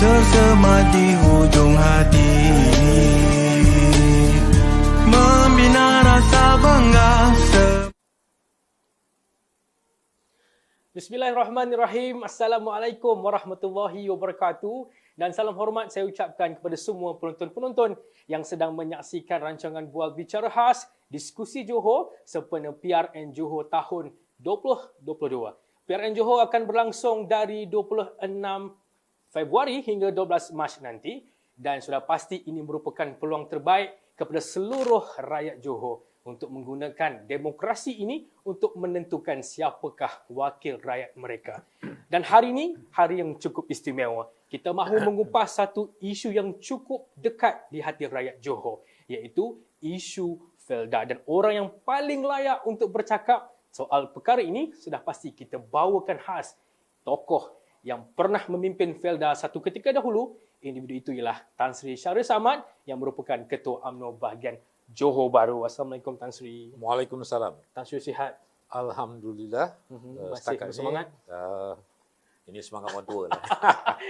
tersemat di hujung hati, membina rasa bangga. Bismillahirrahmanirrahim. Assalamualaikum warahmatullahi wabarakatuh. Dan salam hormat saya ucapkan kepada semua penonton-penonton yang sedang menyaksikan rancangan Bual Bicara Khas Diskusi Johor sempena PRN Johor tahun 2022. PRN Johor akan berlangsung dari 26 Februari hingga 12 Mac nanti, dan sudah pasti ini merupakan peluang terbaik kepada seluruh rakyat Johor untuk menggunakan demokrasi ini untuk menentukan siapakah wakil rakyat mereka. Dan hari ini, hari yang cukup istimewa. Kita mahu mengupas satu isu yang cukup dekat di hati rakyat Johor, iaitu isu Felda. Dan orang yang paling layak untuk bercakap soal perkara ini sudah pasti kita bawakan khas tokoh yang pernah memimpin Felda satu ketika dahulu. Individu itu ialah Tan Sri Shahrial Samad yang merupakan Ketua UMNO bahagian Johor Bahru. Assalamualaikum Tan Sri. Waalaikumsalam. Tan Sri sihat? Alhamdulillah. Masih bersemangat? Ini semangat orang tua lah.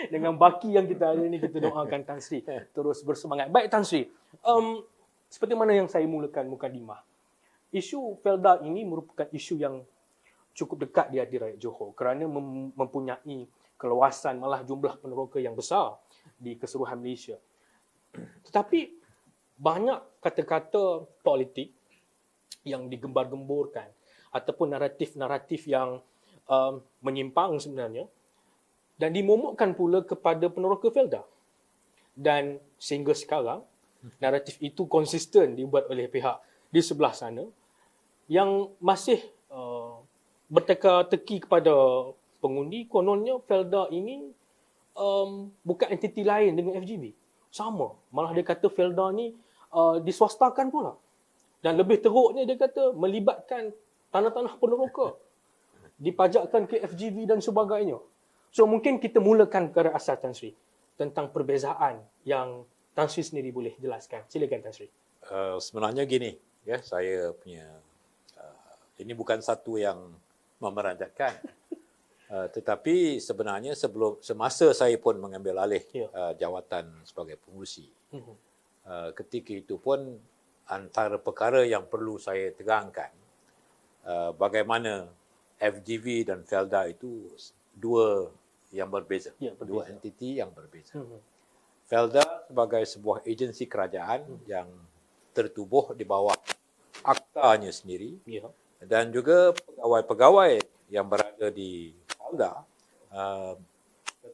Dengan baki yang kita ada ini, kita doakan Tan Sri terus bersemangat. Baik Tan Sri, seperti mana yang saya mulakan mukadimah, isu Felda ini merupakan isu yang cukup dekat di hati rakyat Johor kerana mempunyai keluasan, malah jumlah peneroka yang besar di keseluruhan Malaysia. Tetapi banyak kata-kata politik yang digembar-gemburkan ataupun naratif-naratif yang menyimpang sebenarnya dan dimomokkan pula kepada peneroka Felda. Dan sehingga sekarang naratif itu konsisten dibuat oleh pihak di sebelah sana yang masih berteka-teki kepada pengundi. Kononnya Felda ini bukan entiti lain dengan FGB. Sama. Malah dia kata Felda ni diswastakan pula. Dan lebih teruknya dia kata melibatkan tanah-tanah peneroka. Dipajakkan ke FGV dan sebagainya. So mungkin kita mulakan perkara asal Tan Sri tentang perbezaan yang Tan Sri sendiri boleh jelaskan. Silakan Tan Sri. Sebenarnya gini, ya, saya punya ini bukan satu yang memeranjatkan. Tetapi sebenarnya semasa saya pun mengambil alih jawatan sebagai pengurusi, ketika itu pun antara perkara yang perlu saya terangkan, bagaimana FGV dan Felda itu dua yang berbeza, dua entiti yang berbeza. Felda sebagai sebuah agensi kerajaan yang tertubuh di bawah aktanya sendiri, dan juga pegawai-pegawai yang berada di Felda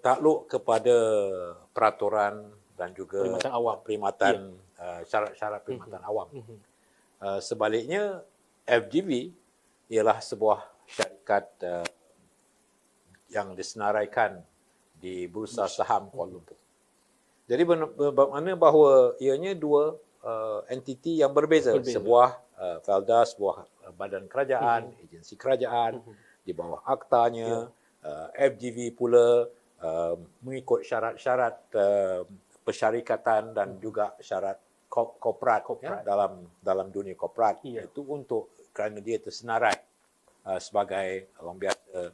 takluk kepada peraturan dan juga perkhidmatan syarat-syarat perkhidmatan awam. Sebaliknya, FGV ialah sebuah syarikat yang disenaraikan di Bursa Saham Kuala Lumpur. Jadi bermakna bahawa ianya dua entiti yang berbeza. Sebuah Felda, sebuah badan kerajaan, agensi kerajaan di bawah aktanya. FGV pula mengikut syarat-syarat persyarikatan dan juga syarat korporat ya, dalam dunia korporat. Itu untuk kerana dia tersenarai sebagai orang biasa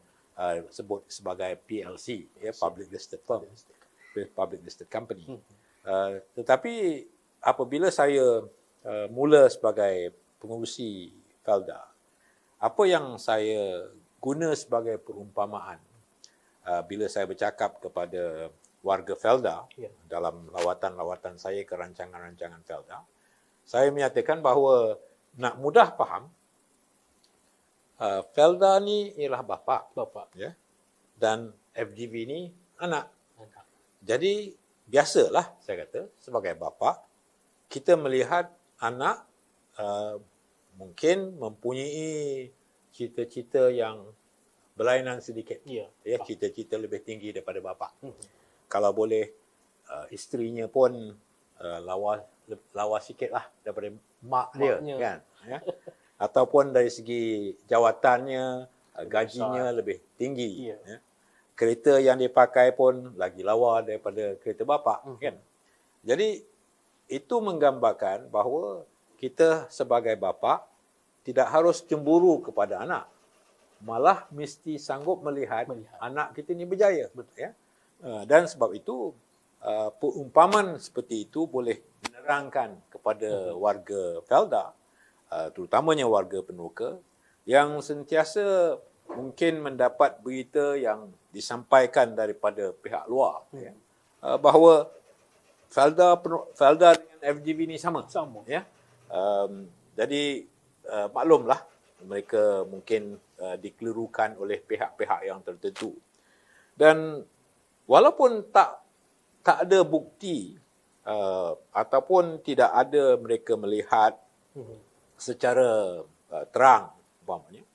sebut sebagai PLC, ya, Public Listed Firm, Public Listed Company. Tetapi apabila saya mula sebagai pengurusi Felda, apa yang saya guna sebagai perumpamaan bila saya bercakap kepada warga Felda dalam lawatan-lawatan saya ke rancangan-rancangan Felda, saya menyatakan bahawa nak mudah faham, Felda ni ialah bapa, ya, dan FGV ni anak. Jadi biasalah saya kata sebagai bapa kita melihat anak mungkin mempunyai cita-cita yang berlainan sedikit. Ya, cita-cita lebih tinggi daripada bapa. Kalau boleh isterinya pun lawa sikitlah daripada mak dia, kan? Ya? Ataupun dari segi jawatannya, gajinya lebih tinggi. Ya? Kereta yang dipakai pun lagi lawa daripada kereta bapa, kan? Jadi itu menggambarkan bahawa kita sebagai bapa tidak harus cemburu kepada anak. Malah mesti sanggup melihat anak kita ni berjaya. Ya? Dan sebab itu Perumpamaan seperti itu boleh menerangkan kepada warga Felda, terutamanya warga Peneroka, yang sentiasa mungkin mendapat berita yang disampaikan daripada pihak luar, ya, bahawa Felda dengan FGV ni sama. Ya. Jadi maklumlah mereka mungkin dikelirukan oleh pihak-pihak yang tertentu. Dan walaupun tak ada bukti ataupun tidak ada mereka melihat secara terang, umpamanya,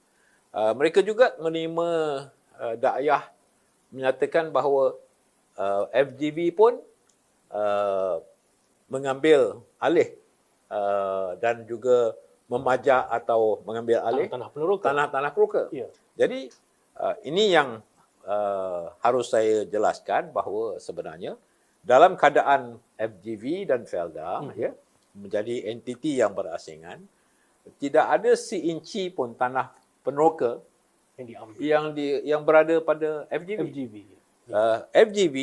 mereka juga menerima dakwah menyatakan bahawa FGV pun mengambil alih dan juga memajak atau mengambil alih tanah-tanah Peneroka. Ya. Jadi ini yang harus saya jelaskan bahawa sebenarnya dalam keadaan FGV dan Felda ya, menjadi entiti yang berasingan, tidak ada seinci pun tanah Peneroka yang berada pada FGV. FGV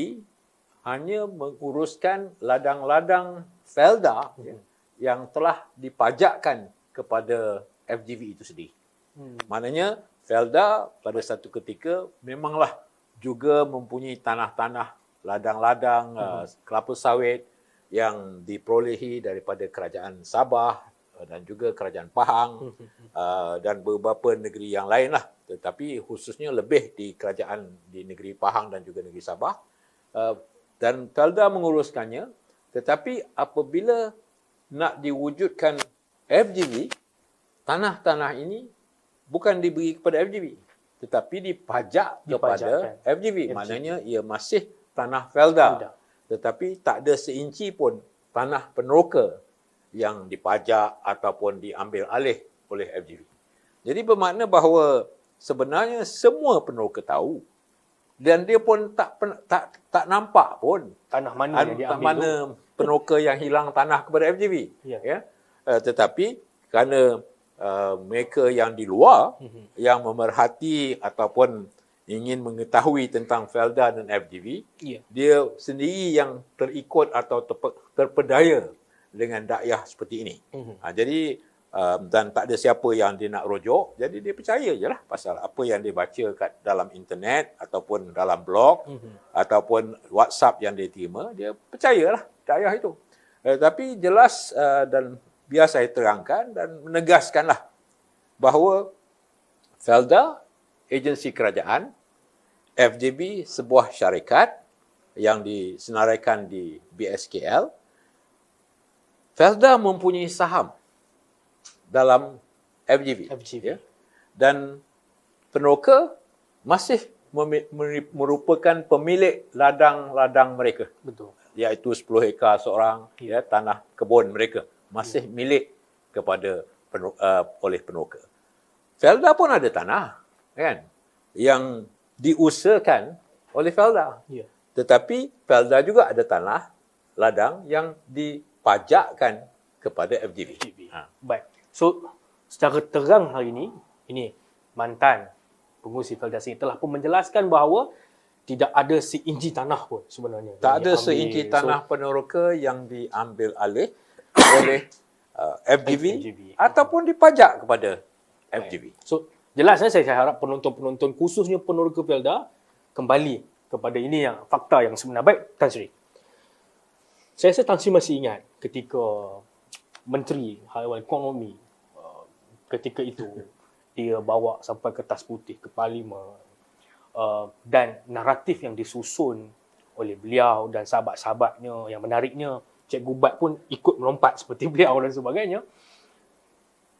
hanya menguruskan ladang-ladang Felda yang telah dipajakkan kepada FGV itu sendiri. Maknanya Felda pada satu ketika memanglah juga mempunyai tanah-tanah, ladang-ladang, kelapa sawit yang diperolehi daripada kerajaan Sabah dan juga kerajaan Pahang dan beberapa negeri yang lain lah. Tetapi khususnya lebih di kerajaan di negeri Pahang dan juga negeri Sabah. Dan Felda menguruskannya, tetapi apabila nak diwujudkan FGV, tanah-tanah ini bukan diberi kepada FGV, tetapi dipajak kepada FGV. Maknanya ia masih tanah Felda, tetapi tak ada seinci pun tanah Peneroka yang dipajak ataupun diambil alih oleh FGV. Jadi bermakna bahawa sebenarnya semua Peneroka tahu, dan dia pun tak nampak pun tanah mana yang diambil, mana Peneroka yang hilang tanah kepada FGV. Ya. Tetapi kerana mereka yang di luar yang memerhati ataupun ingin mengetahui tentang Felda dan FGV, dia sendiri yang terikut atau terpedaya dengan dakwah seperti ini. Jadi dan tak ada siapa yang dia nak rujuk, jadi dia percaya je lah pasal apa yang dia baca kat dalam internet ataupun dalam blog ataupun WhatsApp yang dia terima, dia percayalah dakwah itu. Tapi jelas dan biar saya terangkan dan menegaskanlah bahawa Felda agensi kerajaan, FGV sebuah syarikat yang disenaraikan di BSKL. Felda mempunyai saham dalam FGV. Ya. Dan Peneroka masih merupakan pemilik ladang-ladang mereka. Betul. Iaitu 10 hektar seorang, ya, tanah kebun mereka masih milik kepada oleh Peneroka. Felda pun ada tanah, kan, yang diusahakan oleh Felda. Tetapi Felda juga ada tanah ladang yang dipajakkan kepada FGV. Baik. So, secara terang hari ini mantan pengurusi Felda sini telah pun menjelaskan bahawa tidak ada seinci tanah pun sebenarnya. Tak ada seinci tanah Peneroka yang diambil alih oleh FGV ataupun dipajak kepada FGV. So, jelasnya saya harap penonton-penonton khususnya Peneroka Felda kembali kepada ini yang fakta yang sebenar. Baik, Tan Sri. Saya rasa Tan Sri masih ingat ketika Menteri Haiwan Ekonomi ketika itu dia bawa sampai kertas putih ke Parlimen dan naratif yang disusun oleh beliau dan sahabat-sahabatnya yang menariknya, Cikgu Bat pun ikut melompat seperti beliau dan sebagainya.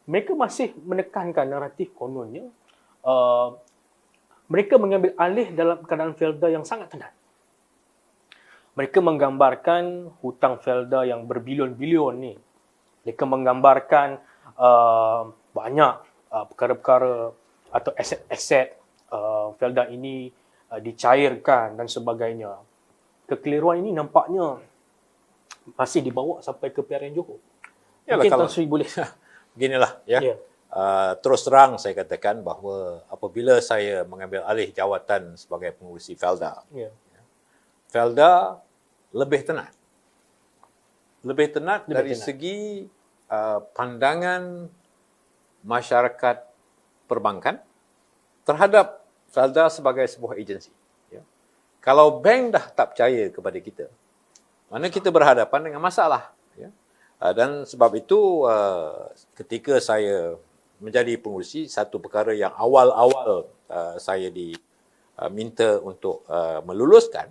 Mereka masih menekankan naratif kononnya mereka mengambil alih dalam keadaan Felda yang sangat tenang. Mereka menggambarkan hutang Felda yang berbilion-bilion ni. Mereka menggambarkan banyak perkara-perkara atau aset-aset Felda ini dicairkan dan sebagainya. Kekeliruan ini nampaknya masih dibawa sampai ke PRN Johor. Mungkin Tan Sri boleh. Beginilah, ya. Terus terang saya katakan bahawa apabila saya mengambil alih jawatan sebagai pengurusi Felda, Felda lebih tenat. Lebih tenat Lebih dari tenat. segi pandangan masyarakat perbankan terhadap Felda sebagai sebuah agensi. Ya. Kalau bank dah tak percaya kepada kita, mana kita berhadapan dengan masalah. Ya. Dan sebab itu ketika saya menjadi pengurusi, satu perkara yang awal-awal saya diminta untuk meluluskan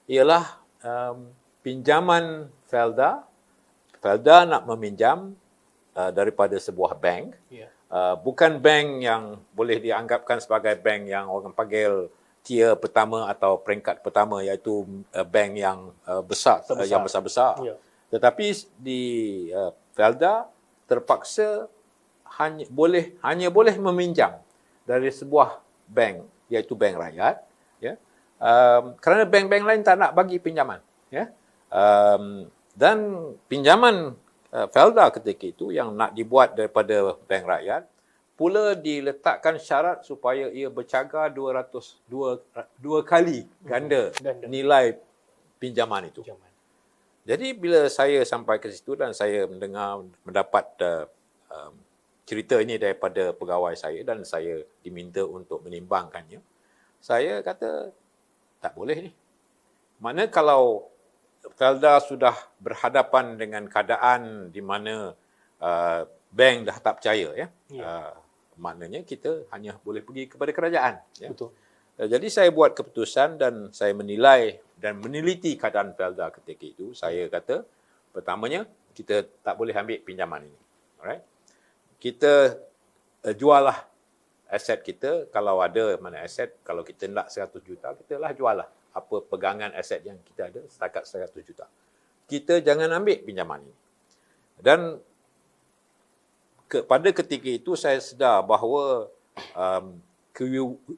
ialah pinjaman Felda. Felda nak meminjam daripada sebuah bank. Ya. Bukan bank yang boleh dianggapkan sebagai bank yang orang panggil tier pertama atau peringkat pertama, iaitu bank yang besar, yang besar-besar. Ya. Tetapi di Felda terpaksa hanya boleh meminjam dari sebuah bank, iaitu bank rakyat, ya. Kerana bank-bank lain tak nak bagi pinjaman, ya. Dan pinjaman Felda ketika itu yang nak dibuat daripada bank rakyat pula diletakkan syarat supaya ia bercaga 2 kali ganda nilai pinjaman itu. Pinjaman. Jadi bila saya sampai ke situ dan saya mendapat cerita ini daripada pegawai saya dan saya diminta untuk menimbangkannya, saya kata tak boleh ni. Mana kalau Felda sudah berhadapan dengan keadaan di mana bank dah tak percaya, ya. Maknanya kita hanya boleh pergi kepada kerajaan. Ya. Betul. Jadi saya buat keputusan dan saya menilai dan meneliti keadaan Felda ketika itu. Saya kata, pertamanya kita tak boleh ambil pinjaman ini. Alright? Kita jualah aset kita. Kalau ada mana aset, kalau kita nak 100 juta, kita lah jual lah apa pegangan aset yang kita ada setakat 100 juta. Kita jangan ambil pinjaman ini. Dan pada ketika itu saya sedar bahawa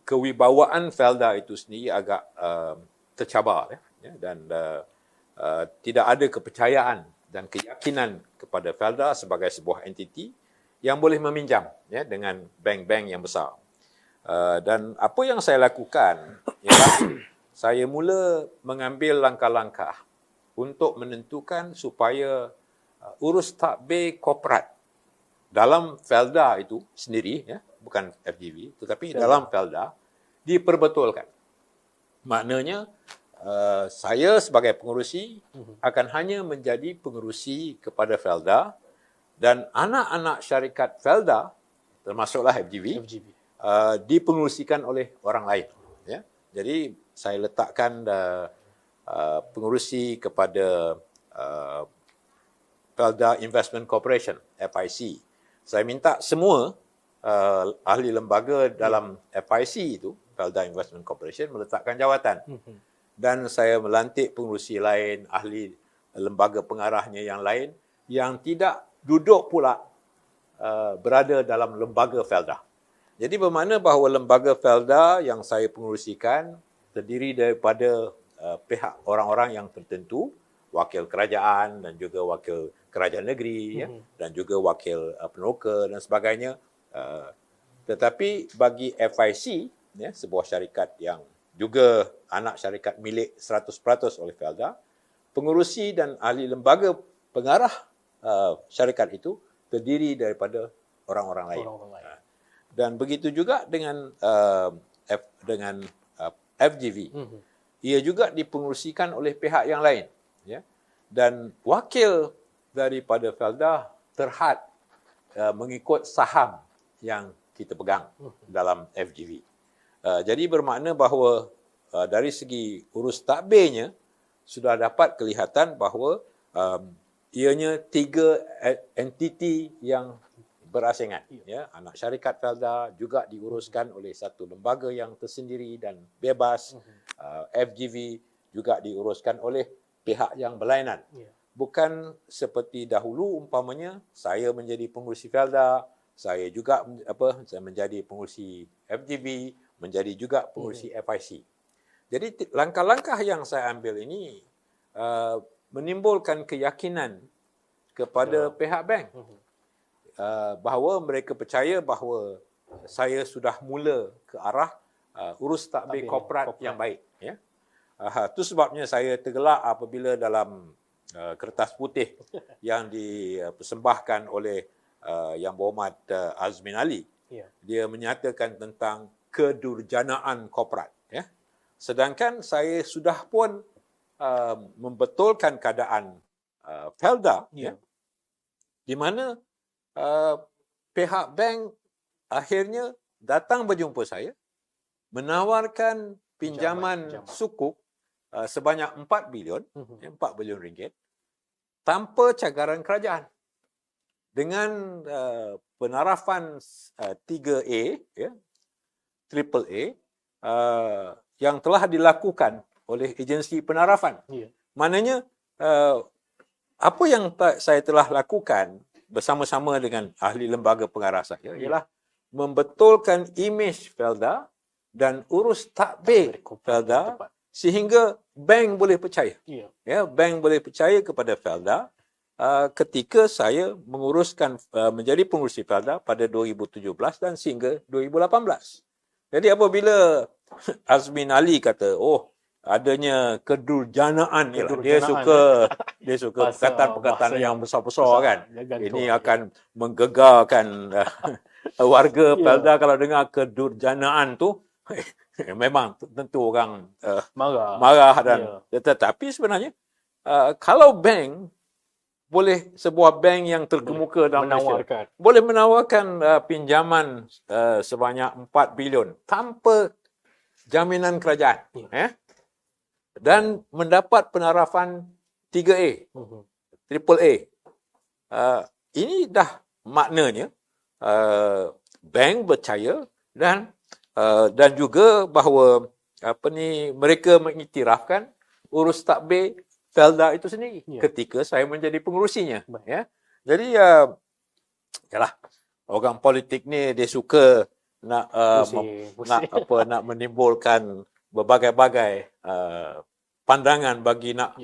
kewibawaan Felda itu sendiri agak tercabar, ya, dan tidak ada kepercayaan dan keyakinan kepada Felda sebagai sebuah entiti yang boleh meminjam, ya, dengan bank-bank yang besar. Dan apa yang saya lakukan ialah saya mula mengambil langkah-langkah untuk menentukan supaya urus takbir korporat dalam Felda itu sendiri, ya, bukan FGV, tetapi dalam Felda diperbetulkan. Maknanya saya sebagai pengerusi akan hanya menjadi pengerusi kepada Felda dan anak-anak syarikat Felda, termasuklah FGV. Dipengerusikan oleh orang lain. Ya. Jadi saya letakkan pengerusi kepada Felda Investment Corporation, FIC. Saya minta semua ahli lembaga dalam FIC itu, Felda Investment Corporation, meletakkan jawatan. Dan saya melantik pengerusi lain, ahli lembaga pengarahnya yang lain, yang tidak duduk pula berada dalam lembaga Felda. Jadi bermakna bahawa lembaga Felda yang saya pengerusikan terdiri daripada pihak orang-orang yang tertentu, wakil kerajaan dan juga wakil kerajaan negeri, ya, dan juga wakil peneroka dan sebagainya. Tetapi bagi FIC, ya, sebuah syarikat yang juga anak syarikat milik 100% oleh Felda, pengerusi dan ahli lembaga pengarah syarikat itu terdiri daripada orang-orang lain. Dan begitu juga dengan FGV. Ia juga dipengerusikan oleh pihak yang lain, ya. Dan wakil daripada Felda terhad mengikut saham yang kita pegang dalam FGV. Jadi bermakna bahawa dari segi urus takbirnya sudah dapat kelihatan bahawa ianya 3 entiti yang berasingan, ya. Anak syarikat Felda juga diuruskan oleh satu lembaga yang tersendiri dan bebas. FGV juga diuruskan oleh pihak yang berlainan. Bukan seperti dahulu umpamanya saya menjadi pengurusi Felda, saya juga saya menjadi pengurusi FGV, menjadi juga pengurusi FIC. Jadi langkah-langkah yang saya ambil ini menimbulkan keyakinan kepada pihak bank. Bahawa mereka percaya bahawa saya sudah mula ke arah urus takbir korporat yang baik, ya. Itu sebabnya saya tergelak apabila dalam kertas putih yang dipersembahkan oleh Yang Berhormat Azmin Ali, Ya. dia menyatakan tentang kedurjanaan korporat. Ya. Sedangkan saya sudah pun membetulkan keadaan Felda, Ya. di mana pihak bank akhirnya datang berjumpa saya, menawarkan pinjaman sukuk sebanyak 4 bilion, 4 bilion ringgit, tanpa cagaran kerajaan. Dengan penarafan 3A, ya, triple A, yang telah dilakukan oleh agensi penarafan. Ya. Maknanya, apa yang saya telah lakukan bersama-sama dengan ahli lembaga pengarah saya ialah membetulkan imej Felda dan urus takbir Felda sehingga bank boleh percaya. Ya. Ya, bank boleh percaya kepada Felda ketika saya menguruskan menjadi pengurusi Felda pada 2017 dan sehingga 2018. Jadi apabila Azmin Ali kata, adanya kedurjanaan, dia suka perkataan-perkataan yang besar-besar kan. Ini akan menggegarkan warga Felda kalau dengar kedurjanaan tu. Memang tentu orang marah dan tetapi sebenarnya kalau bank boleh, sebuah bank yang terkemuka dalam Malaysia boleh menawarkan pinjaman sebanyak 4 bilion tanpa jaminan kerajaan, dan mendapat penarafan 3A, triple A. Ini dah maknanya bank percaya dan juga bahawa mereka mengiktirafkan urus takbir Felda itu sendiri ketika saya menjadi pengurusinya. Ya. Jadi yalah, orang politik ni dia suka nak nak menimbulkan berbagai-bagai pandangan bagi nak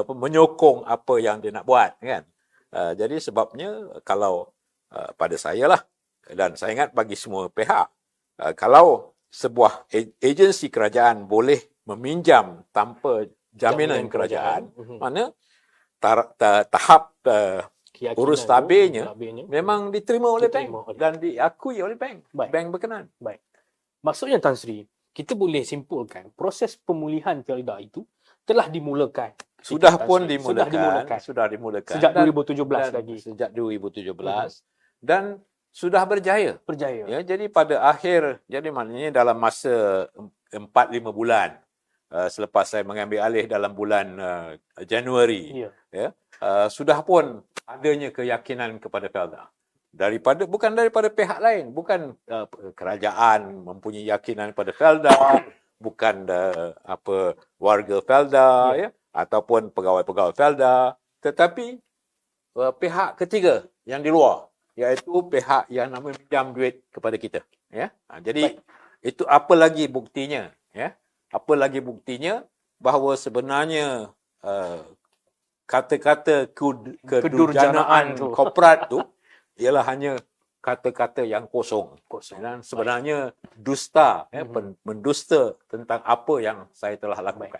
menyokong apa yang dia nak buat, kan. Jadi sebabnya kalau pada saya lah, dan saya ingat bagi semua pihak, kalau sebuah agensi kerajaan boleh meminjam tanpa jaminan kerajaan, mana tahap urus tabirnya memang diterima oleh bank dan diakui oleh bank. Bank berkenan. Baik. Maksudnya Tan Sri, kita boleh simpulkan proses pemulihan Felda itu telah dimulakan. Sudah dimulakan. Sejak 2017 lagi. Sejak 2017 dan sudah berjaya. Ya, jadi pada akhir, jadi maknanya dalam masa 4-5 bulan selepas saya mengambil alih dalam bulan Januari, sudah pun adanya keyakinan kepada Felda. Bukan daripada pihak lain, bukan kerajaan mempunyai keyakinan pada Felda, bukan warga Felda, ataupun pegawai-pegawai Felda, tetapi pihak ketiga yang di luar, iaitu pihak yang nak meminjam duit kepada kita. Jadi itu apa lagi buktinya? Apa lagi buktinya bahawa sebenarnya kata-kata kedurjanaan korporat tu ialah hanya kata-kata yang kosong. Dan sebenarnya dusta, mendusta tentang apa yang saya telah lakukan.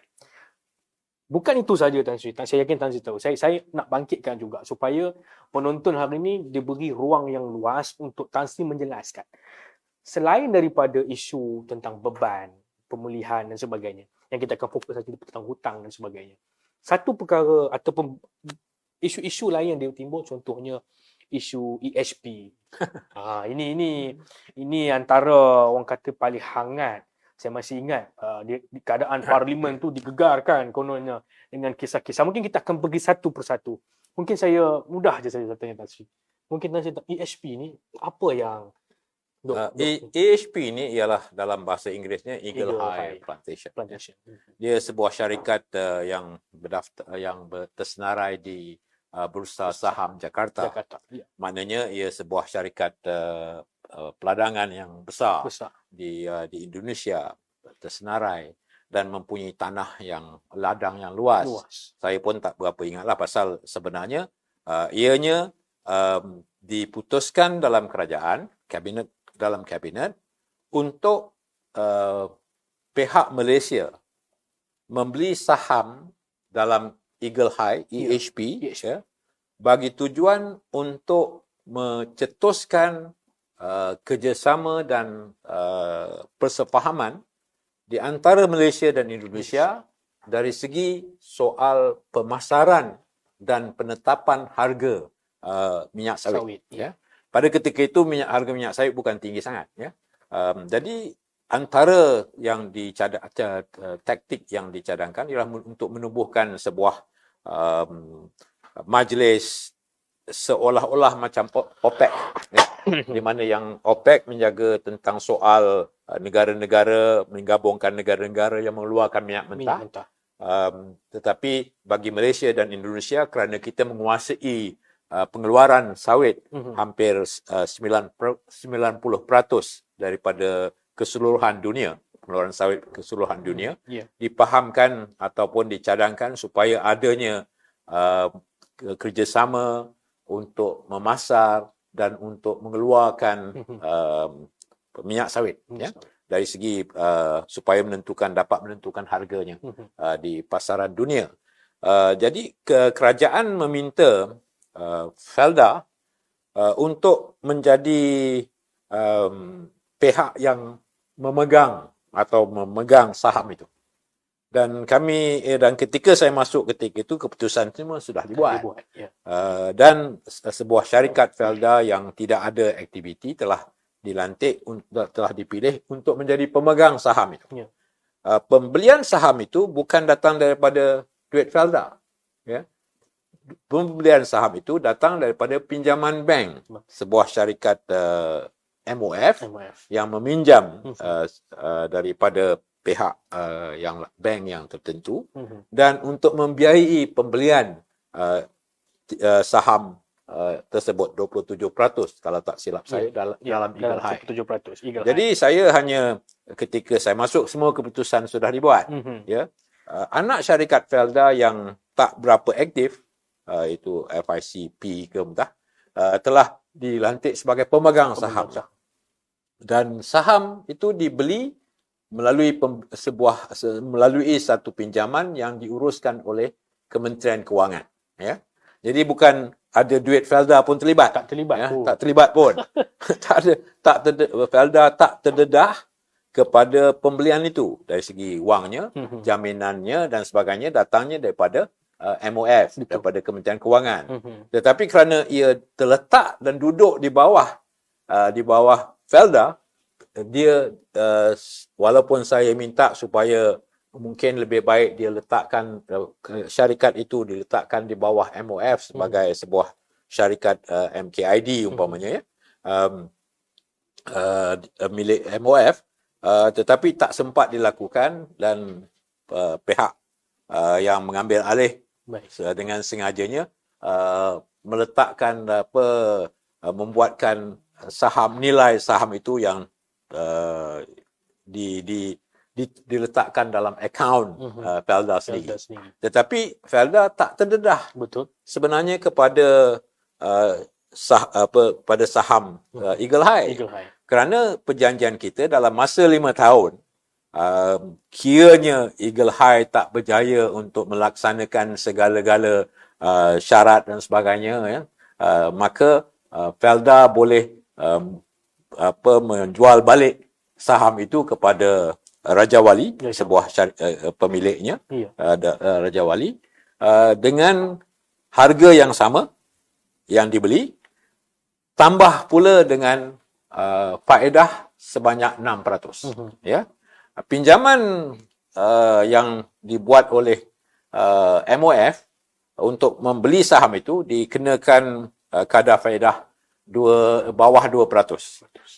Bukan itu saja Tan Sri. Saya yakin Tan Sri tahu. Saya nak bangkitkan juga supaya penonton hari ini diberi ruang yang luas untuk Tan Sri menjelaskan. Selain daripada isu tentang beban, pemulihan dan sebagainya, yang kita akan fokus saja tentang hutang dan sebagainya. Satu perkara ataupun isu-isu lain yang dia timbul, contohnya isu EHP. Ini antara orang kata paling hangat. Saya masih ingat keadaan parlimen tu digegarkan kononnya dengan kisah-kisah. Mungkin kita akan pergi satu persatu. Mungkin saya mudah je saya tanya Tan Sri. Mungkin Tan Sri, EHP ni apa yang EHP ni ialah dalam bahasa Inggerisnya Eagle High Plantation. Dia sebuah syarikat yang tersenarai di Bursa Saham Jakarta. Maknanya ia sebuah syarikat peladangan yang besar. Di Indonesia, tersenarai dan mempunyai tanah yang ladang yang luas. Saya pun tak berapa ingatlah pasal sebenarnya ianya diputuskan dalam kerajaan, dalam kabinet untuk pihak Malaysia membeli saham dalam Eagle High, EHP, EHP. bagi tujuan untuk mencetuskan kerjasama dan persefahaman di antara Malaysia dan Indonesia dari segi soal pemasaran dan penetapan harga minyak sawit. Ya. Pada ketika itu harga minyak sawit bukan tinggi sangat. Ya. Jadi antara yang taktik yang dicadangkan ialah untuk menubuhkan sebuah majlis seolah-olah macam OPEC, ya, di mana yang OPEC menjaga tentang soal negara-negara, menggabungkan negara-negara yang mengeluarkan minyak mentah. Tetapi bagi Malaysia dan Indonesia, kerana kita menguasai pengeluaran sawit hampir 90% daripada keseluruhan dunia, pengeluaran sawit keseluruhan dunia, dipahamkan ataupun dicadangkan supaya adanya kerjasama untuk memasar dan untuk mengeluarkan minyak sawit, ya, dari segi supaya dapat menentukan harganya di pasaran dunia. Jadi kerajaan meminta Felda untuk menjadi pihak yang memegang saham itu. Dan ketika saya masuk ketika itu, keputusan semua sudah dibuat. Dan sebuah syarikat Felda yang tidak ada aktiviti telah dilantik, telah dipilih untuk menjadi pemegang saham itu. Pembelian saham itu bukan datang daripada duit Felda. Ya. Pembelian saham itu datang daripada pinjaman bank, sebuah syarikat MOF yang meminjam daripada pihak bank yang tertentu, dan untuk membiayai pembelian saham tersebut 27% kalau tak silap saya dalam Eagle High. 27%. Jadi saya hanya ketika saya masuk, semua keputusan sudah dibuat. Ya. Anak syarikat Felda yang tak berapa aktif, itu FICP ke entah, telah dilantik sebagai pemegang saham. Dan saham itu dibeli melalui satu pinjaman yang diuruskan oleh Kementerian Kewangan. Ya. Jadi bukan ada duit Felda pun terlibat. Tak terlibat ya, pun. Tak terlibat pun. Felda tak terdedah kepada pembelian itu. Dari segi wangnya, jaminannya dan sebagainya datangnya daripada MOF, daripada Kementerian Kewangan. Tetapi kerana ia terletak dan duduk di bawah Felda, dia walaupun saya minta supaya mungkin lebih baik dia letakkan syarikat itu diletakkan di bawah MOF sebagai sebuah syarikat MKID umpamanya, ya, milik MOF, tetapi tak sempat dilakukan dan pihak yang mengambil alih dengan sengajanya meletakkan membuatkan nilai saham itu yang diletakkan dalam akaun Felda sendiri. Tetapi Felda tak terdedah sebenarnya kepada pada saham Eagle High. Kerana perjanjian kita dalam masa 5 tahun, kiranya Eagle High tak berjaya untuk melaksanakan segala-gala syarat dan sebagainya, ya, maka Felda boleh menjual balik saham itu kepada Raja Wali, sebuah pemiliknya, Raja Wali, dengan harga yang sama yang dibeli, tambah pula dengan faedah sebanyak 6%. Ya. Pinjaman yang dibuat oleh MOF untuk membeli saham itu dikenakan kadar faedah bawah 2%.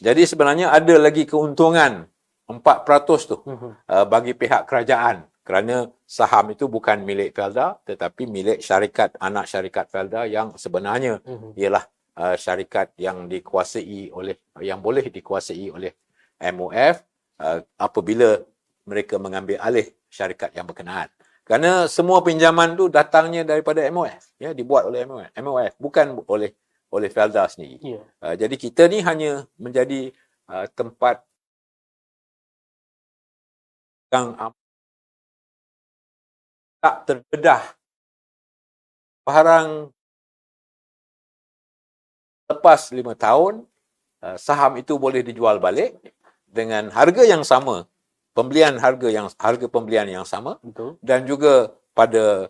Jadi sebenarnya ada lagi keuntungan 4% tu bagi pihak kerajaan, kerana saham itu bukan milik Felda tetapi milik anak syarikat Felda yang sebenarnya ialah syarikat yang boleh dikuasai oleh MOF apabila mereka mengambil alih syarikat yang berkenaan. Kerana semua pinjaman tu datangnya daripada MOF, ya, dibuat oleh MOF, bukan oleh Felda sendiri. Jadi kita ni hanya menjadi tempat yang tak terdedah barang lepas 5 tahun, saham itu boleh dijual balik dengan harga yang sama, harga pembelian yang sama, Betul. dan juga pada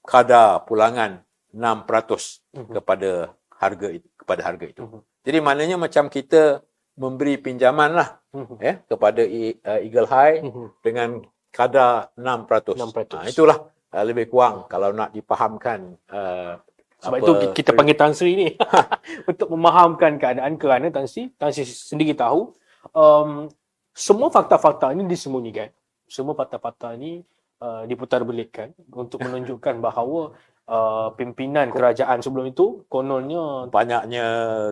kadar pulangan 6% kepada harga itu. Jadi maknanya macam kita memberi pinjaman lah kepada Eagle High dengan kadar 6%. 6%. Itulah lebih kurang kalau nak dipahamkan. Sebab itu kita panggil Tan Sri ni untuk memahamkan keadaan, kerana Tan Sri sendiri tahu semua fakta-fakta ini disembunyikan. Semua fakta-fakta ini diputarbelitkan untuk menunjukkan bahawa pimpinan kerajaan sebelum itu kononnya banyaknya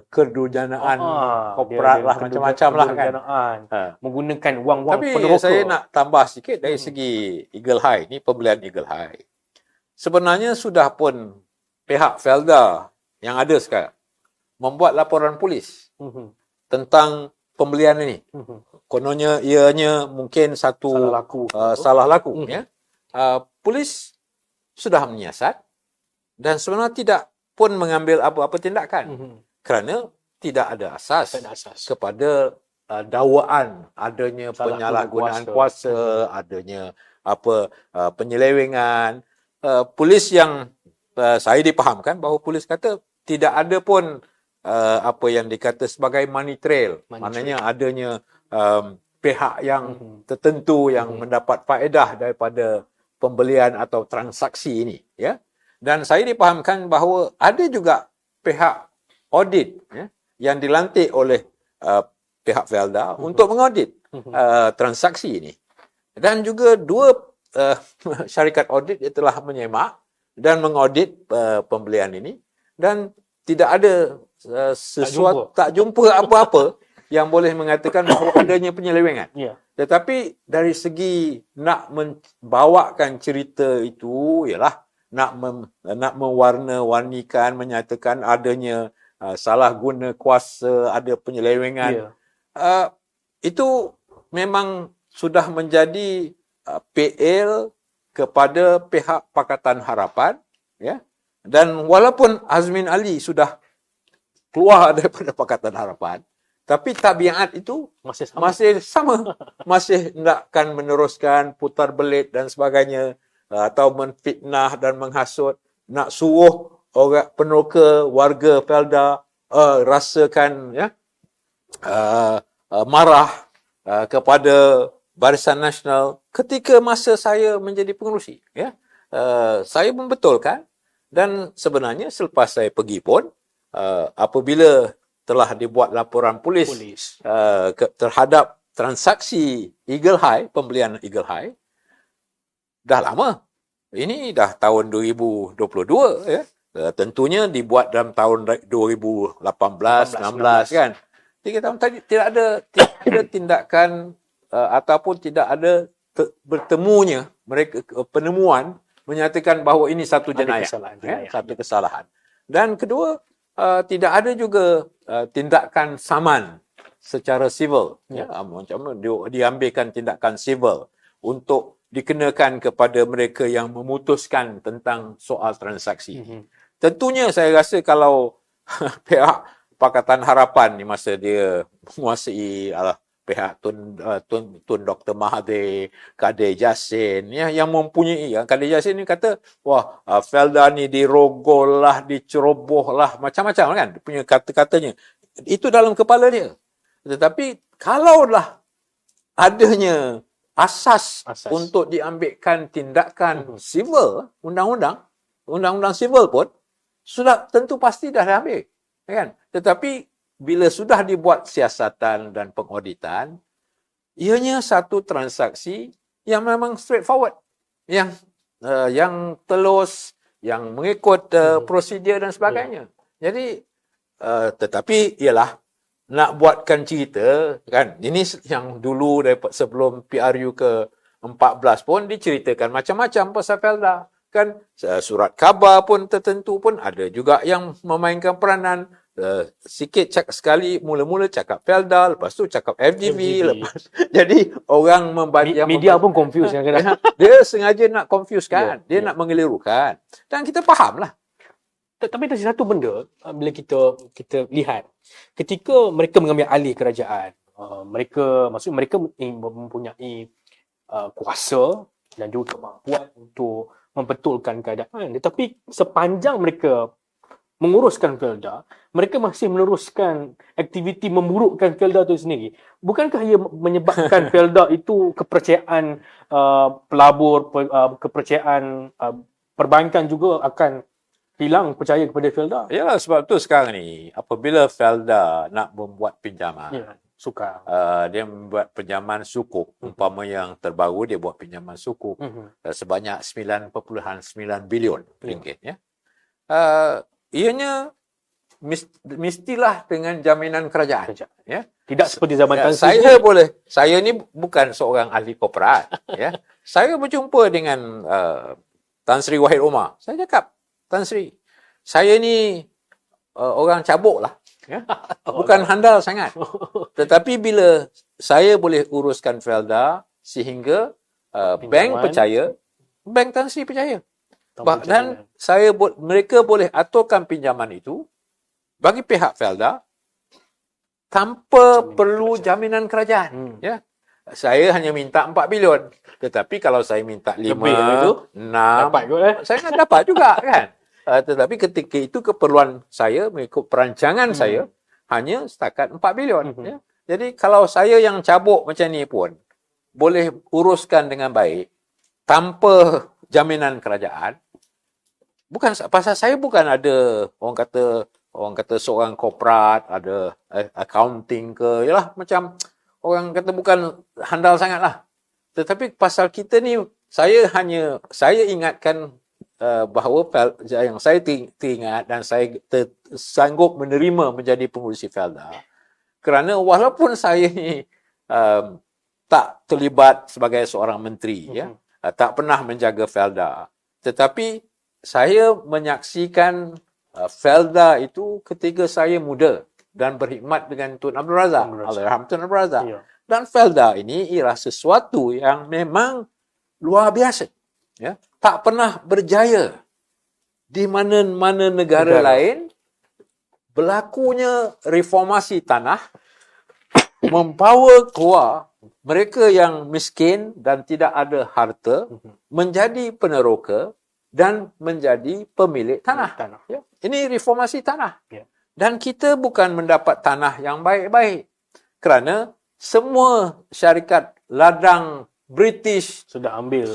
kedurjanaan korporat lah, macam-macam lah kan. Menggunakan wang-wang Tapi peneroka. saya nak tambah sikit dari segi Eagle High ni, pembelian Eagle High. Sebenarnya sudah pun pihak Felda yang ada sekarang membuat laporan polis tentang pembelian ini. Kononnya ianya mungkin satu salah laku. Ya. Polis sudah menyiasat dan sebenarnya tidak pun mengambil apa-apa tindakan kerana tidak ada asas kepada dakwaan adanya penyalahgunaan kuasa, adanya penyelewengan. Polis yang saya dipahamkan bahawa polis kata tidak ada pun apa yang dikata sebagai money trail. Maknanya adanya pihak yang tertentu yang mendapat faedah daripada pembelian atau transaksi ini, ya. Dan saya dipahamkan bahawa ada juga pihak audit, ya, yang dilantik oleh pihak Felda untuk mengaudit transaksi ini. Dan juga dua syarikat audit telah menyemak dan mengaudit pembelian ini, dan tidak ada sesuatu, tak jumpa apa-apa yang boleh mengatakan bahawa adanya penyelewengan. Ya. Tetapi dari segi nak membawakan cerita itu ialah nak mewarna-warnikan, menyatakan adanya salah guna kuasa, ada penyelewengan. Itu memang sudah menjadi PL kepada pihak Pakatan Harapan, ya. Dan walaupun Azmin Ali sudah keluar daripada Pakatan Harapan, tapi tabiat itu masih sama. Masih hendakkan meneruskan putar belit dan sebagainya, atau menfitnah dan menghasut, nak suruh orang peneroka, warga Felda rasakan, ya, marah kepada Barisan Nasional ketika masa saya menjadi pengerusi, ya. Saya membetulkan, dan sebenarnya selepas saya pergi pun apabila telah dibuat laporan polis terhadap transaksi Eagle High, pembelian Eagle High, dah lama. Ini dah tahun 2022, ya. Tentunya dibuat dalam tahun 2018-19 kan. 3 tahun tadi tidak ada tindakan ataupun tidak ada bertemunya mereka penemuan menyatakan bahawa ini satu jenayah, satu kesalahan. Dan kedua, tidak ada juga tindakan saman secara sivil, ya. Macam mana diambilkan tindakan sivil untuk dikenakan kepada mereka yang memutuskan tentang soal transaksi. Tentunya saya rasa kalau pihak Pakatan Harapan ni masa dia menguasai pihak Tun Dr. Mahathir, Kadir Jassin, ya, yang mempunyai, Kadir Jassin ni kata, wah, Felda ni dirogol lah, diceroboh lah, macam-macam kan, dia punya kata-katanya. Itu dalam kepala dia. Tetapi kalaulah adanya asas untuk diambilkan tindakan sivil, undang-undang sivil pun sudah tentu pasti dah diambil, kan? Tetapi bila sudah dibuat siasatan dan pengauditan, ianya satu transaksi yang memang straightforward, yang telus, yang mengikut prosedur dan sebagainya. Jadi tetapi ialah nak buatkan cerita, kan, ini yang dulu daripada sebelum PRU ke-14 pun diceritakan macam-macam pasal Felda, kan. Surat khabar pun tertentu pun ada juga yang memainkan peranan sikit sekali mula-mula cakap Felda, lepas tu cakap FGV, FGV. lepas jadi orang Media pun confuse kadang-kadang. dia sengaja nak confuse kan, Ya, dia ya. nak mengelirukan. Dan kita faham lah. Tapi ada satu benda bila kita lihat ketika mereka mengambil alih kerajaan, maksud mereka mempunyai kuasa dan juga kemampuan untuk membetulkan keadaan. Tetapi sepanjang mereka menguruskan Felda, mereka masih meneruskan aktiviti memburukkan Felda itu sendiri. Bukankah ia menyebabkan Felda itu kepercayaan pelabur, kepercayaan perbankan juga akan hilang percaya kepada Felda? Ya, sebab tu sekarang ni apabila Felda nak membuat pinjaman, Ya, sukar. dia membuat pinjaman sukuk, umpama yang terbaru dia buat pinjaman sukuk sebanyak 9.9 bilion ringgit, ya. Ianya mestilah dengan jaminan kerajaan, ya. Tidak seperti zaman Ya, Tan Sri. saya ni bukan seorang ahli korporat, ya. Saya berjumpa dengan Tan Sri Wahid Omar. Saya cakap, Tan Sri, saya ni orang cabuk lah, ya. Bukan handal sangat. Tetapi bila saya boleh uruskan Felda sehingga bank percaya, bank Tan Sri percaya. Dan mereka boleh aturkan pinjaman itu bagi pihak Felda tanpa perlu jaminan kerajaan. Ya. Saya hanya minta 4 bilion. Tetapi kalau saya minta 5, Lebih itu, 6, dapat kot, saya nak dapat juga kan. Tetapi ketika itu keperluan saya mengikut perancangan saya hanya setakat 4 bilion. Ya. Jadi kalau saya yang cabuk macam ni pun boleh uruskan dengan baik tanpa jaminan kerajaan. Bukan pasal saya bukan ada orang kata seorang korporat, ada accounting ke, yalah macam orang kata bukan handal sangatlah. Tetapi pasal kita ni saya ingatkan bahawa yang saya teringat dan saya sanggup menerima menjadi pengurusi Felda kerana walaupun saya ni tak terlibat sebagai seorang menteri, ya, tak pernah menjaga Felda, tetapi saya menyaksikan Felda itu ketika saya muda dan berkhidmat dengan Tun Abdul Razak, Allahyarham Tun Abdul Razak. Ya. Dan Felda ini ialah sesuatu yang memang luar biasa, ya. Tak pernah berjaya di mana-mana negara lain. Berlakunya reformasi tanah membawa keluar mereka yang miskin dan tidak ada harta menjadi peneroka dan menjadi pemilik tanah. Ya. Ini reformasi tanah. Ya. Dan kita bukan mendapat tanah yang baik-baik kerana semua syarikat ladang British Sudah ambil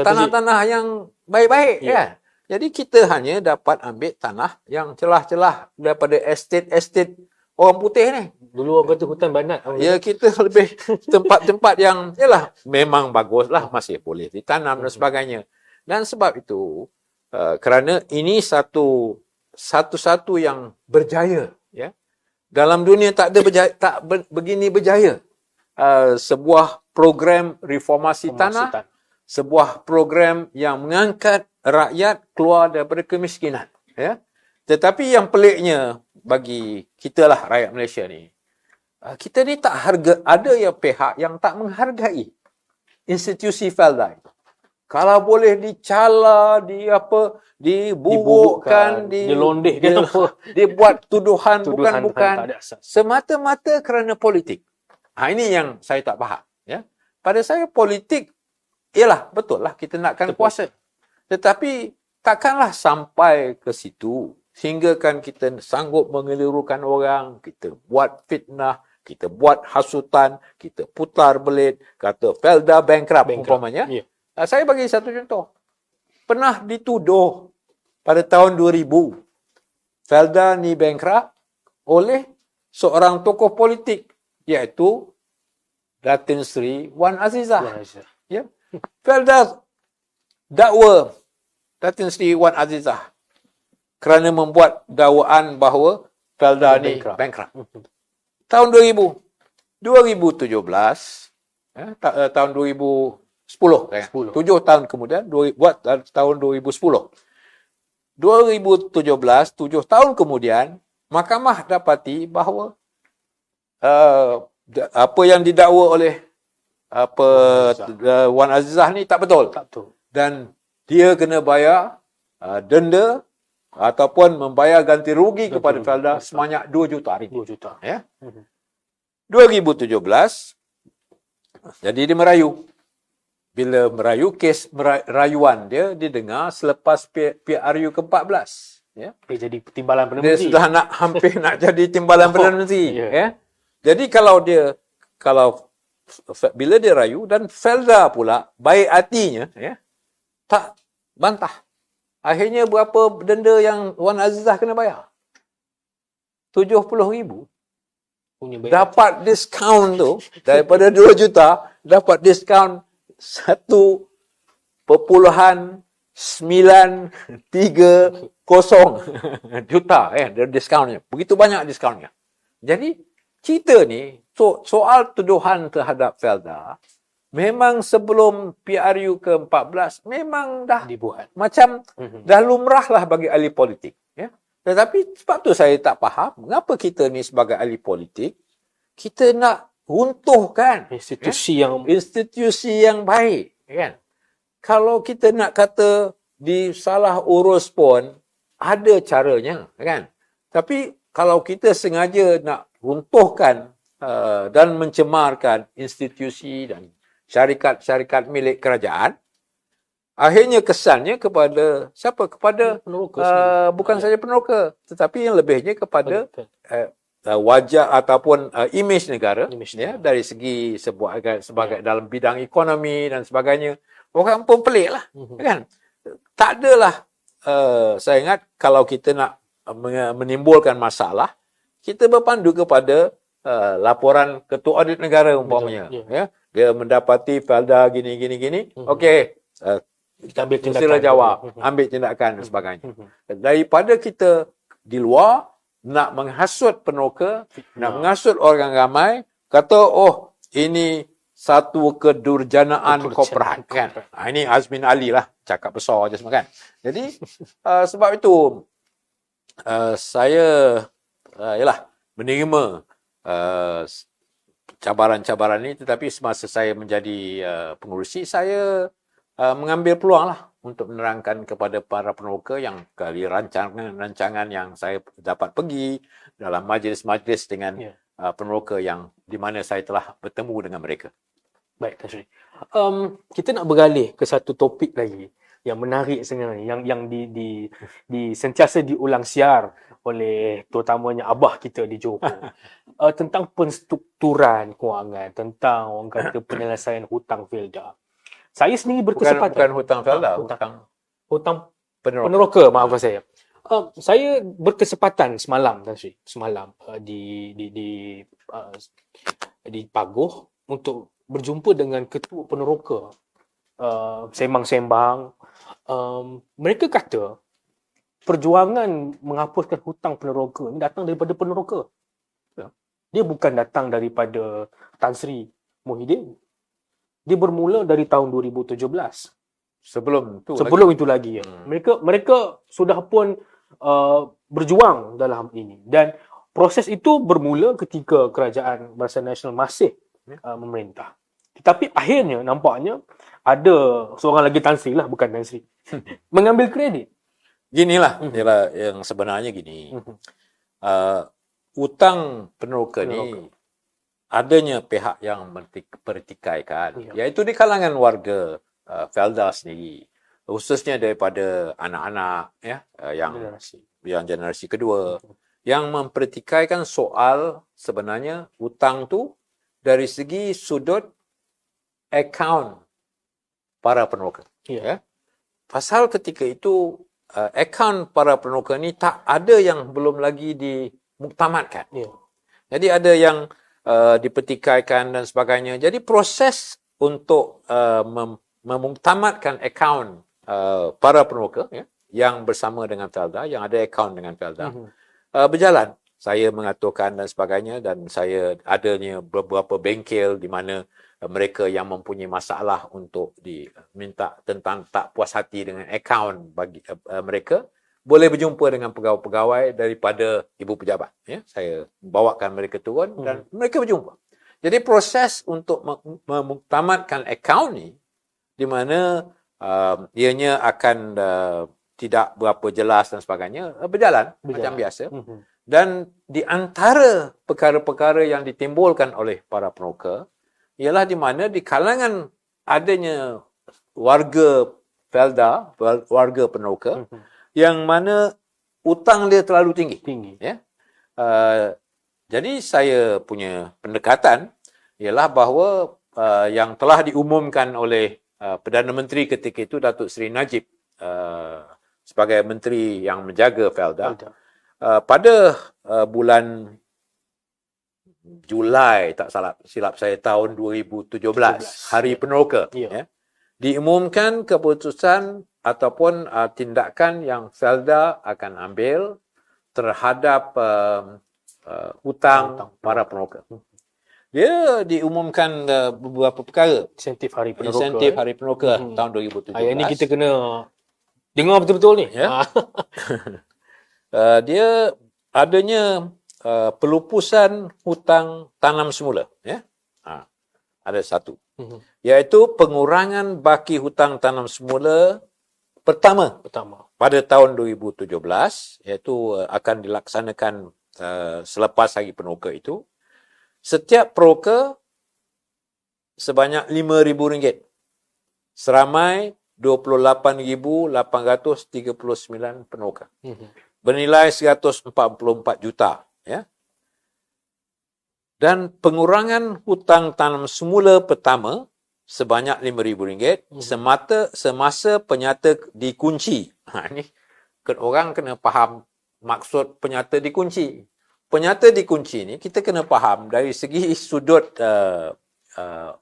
tanah-tanah yang baik-baik. Ya. Ya. Jadi kita hanya dapat ambil tanah yang celah-celah daripada estate orang putih ni. Dulu orang kata hutan banat. Ya, kita lebih tempat-tempat yang yalah memang baguslah, masih boleh ditanam dan sebagainya. Dan sebab itu kerana ini satu-satu yang berjaya, ya. Dalam dunia tak ada begini berjaya. Sebuah program reformasi tanah, sebuah program yang mengangkat rakyat keluar daripada kemiskinan, ya. Tetapi yang peliknya bagi kita lah rakyat Malaysia ni, kita ni tak ada yang pihak yang tak menghargai institusi Felda. Kalau boleh dicala, diburukkan, dilondehkan, dibuat tuduhan bukan tak ada asas. semata-mata kerana politik. Ini yang saya tak faham, ya. Pada saya politik ialah betul lah kita nakkan kuasa. Tetapi takkanlah sampai ke situ sehingga kan kita sanggup mengelirukan orang, kita buat fitnah, kita buat hasutan, kita putar belit, kata Felda bankrupt umpamanya. Ya. Saya bagi satu contoh. Pernah dituduh pada tahun 2000 Felda ni bankrupt oleh seorang tokoh politik iaitu Datin Sri Wan Azizah. Ya. Felda dakwa Datin Sri Wan Azizah kerana membuat dakwaan bahawa Felda ni bankrupt. Tahun 2000, 2017, tahun 2010, 7 tahun kemudian, buat tahun 2010. 2017, 7 tahun kemudian, mahkamah dapati bahawa apa yang didakwa oleh Wan Azizah ni tak betul. Tak betul. Dan dia kena bayar denda ataupun membayar ganti rugi kepada Felda sebanyak 2 juta ringgit. 2 juta. Ya. 2017, jadi dia merayu. Bila merayu, kes rayuan dia didengar selepas PRU ke-14. Ya. Jadi timbalan Perdana Dia Menteri. sudah hampir nak jadi timbalan Perdana Menteri. Ya. Ya. Jadi bila dia rayu dan Felda pula baik hatinya, ya, tak bantah. Akhirnya berapa denda yang Wan Azizah kena bayar? 70,000. Punya bayar. Dapat diskaun tu daripada 2 juta, dapat diskaun 1.930 juta dari diskaunnya. Begitu banyak diskaunnya. Jadi cerita ni soal tuduhan terhadap Felda memang sebelum PRU ke-14 memang dah Dibuat. macam dah lumrah lah bagi ahli politik. Ya. Tetapi sebab tu saya tak faham mengapa kita ni sebagai ahli politik kita nak runtuhkan Institusi yang baik, kan? Kalau kita nak kata disalah urus pun ada caranya, kan? Tapi kalau kita sengaja nak runtuhkan dan mencemarkan institusi dan syarikat-syarikat milik kerajaan, akhirnya kesannya kepada siapa? Kepada peneroka bukan saja peneroka, tetapi yang lebihnya kepada wajah ataupun imej negara, ya, dari segi sebagai dalam bidang ekonomi dan sebagainya. Orang pun pelik lah, kan? Tak adalah, saya ingat kalau kita nak menimbulkan masalah, kita berpandu kepada laporan Ketua Audit Negara umpamanya. Ya. Dia mendapati Felda gini. Okey, kita ambil tindakan. sila jawab, ambil tindakan dan sebagainya. Daripada kita di luar, nak menghasut peneroka, nak menghasut orang ramai, kata, oh, ini satu kedurjanaan korporat, kan? Ini Azmin Ali lah, cakap besar je semua, kan? Jadi, sebab itu, saya menerima cabaran-cabaran ini, tetapi semasa saya menjadi pengurusi, saya mengambil peluang lah untuk menerangkan kepada para peneroka yang kali rancangan yang saya dapat pergi dalam majlis-majlis dengan peneroka yang di mana saya telah bertemu dengan mereka. Baik, Tan Sri. Kita nak beralih ke satu topik lagi yang menarik sebenarnya, yang sentiasa diulang siar oleh terutamanya abah kita di Johor. Tentang penstrukturan kewangan, tentang orang kata penyelesaian hutang Felda. Saya sendiri berkesempatan. Bukan hutang Felda, hutang peneroka. peneroka, maafkan saya. Saya berkesempatan semalam, Tan Sri, di Pagoh untuk berjumpa dengan ketua peneroka. Sembang-sembang. Mereka kata perjuangan menghapuskan hutang peneroka ini datang daripada peneroka. Dia bukan datang daripada Tan Sri Muhyiddin. Dia bermula dari tahun 2017. Sebelum itu lagi. Ya. Mereka sudah pun berjuang dalam ini, dan proses itu bermula ketika Kerajaan Barisan Nasional masih memerintah. Tetapi akhirnya nampaknya ada seorang lagi Tan Sri lah, bukan Tan Sri, mengambil kredit. Ginilah, yang sebenarnya gini. Hutang peneroka ni adanya pihak yang mempertikaikan, iaitu di kalangan warga Felda sendiri, khususnya daripada anak-anak, yang generasi kedua, yang mempertikaikan soal sebenarnya hutang tu dari segi sudut akaun para peneroka. Pasal ketika itu akaun para peneroka ni tak ada yang belum lagi dimuktamadkan. Jadi ada yang dipertikaikan dan sebagainya. Jadi proses untuk memuktamadkan akaun para peneroka yang bersama dengan Felda, yang ada akaun dengan Felda, berjalan. Saya mengaturkan dan sebagainya, dan saya adanya beberapa bengkel di mana mereka yang mempunyai masalah untuk diminta tentang tak puas hati dengan akaun bagi mereka, boleh berjumpa dengan pegawai-pegawai daripada ibu pejabat. Ya, saya bawakan mereka turun dan mereka berjumpa. Jadi proses untuk tamatkan akaun ni, di mana ianya akan tidak berapa jelas dan sebagainya, berjalan macam biasa. Dan di antara perkara-perkara yang ditimbulkan oleh para peroka ialah di mana di kalangan adanya warga Felda, warga peroka, yang mana hutang dia terlalu tinggi. Ya? Jadi saya punya pendekatan ialah bahawa yang telah diumumkan oleh Perdana Menteri ketika itu, Datuk Seri Najib, sebagai menteri yang menjaga Felda, pada bulan Julai, tak silap saya, tahun 2017, Hari Peneroka, ya, diumumkan keputusan ataupun tindakan yang Felda akan ambil terhadap hutang para peneroka. Dia diumumkan beberapa perkara. Insentif Hari Peneroka. Insentif Hari Peneroka tahun 2017. Ayat ni kita kena dengar betul-betul ni. Ya. Dia adanya pelupusan hutang tanam semula. Ya. Ada satu. Iaitu pengurangan baki hutang tanam semula pertama pada tahun 2017, iaitu akan dilaksanakan selepas Hari Peneroka itu. Setiap peroka sebanyak RM5,000. Seramai 28,839 peneroka. Bernilai 144 juta. Ya. Dan pengurangan hutang tanam semula pertama sebanyak RM5,000 semasa penyata dikunci. Ni orang kena faham maksud penyata dikunci. Penyata dikunci ni kita kena faham dari segi sudut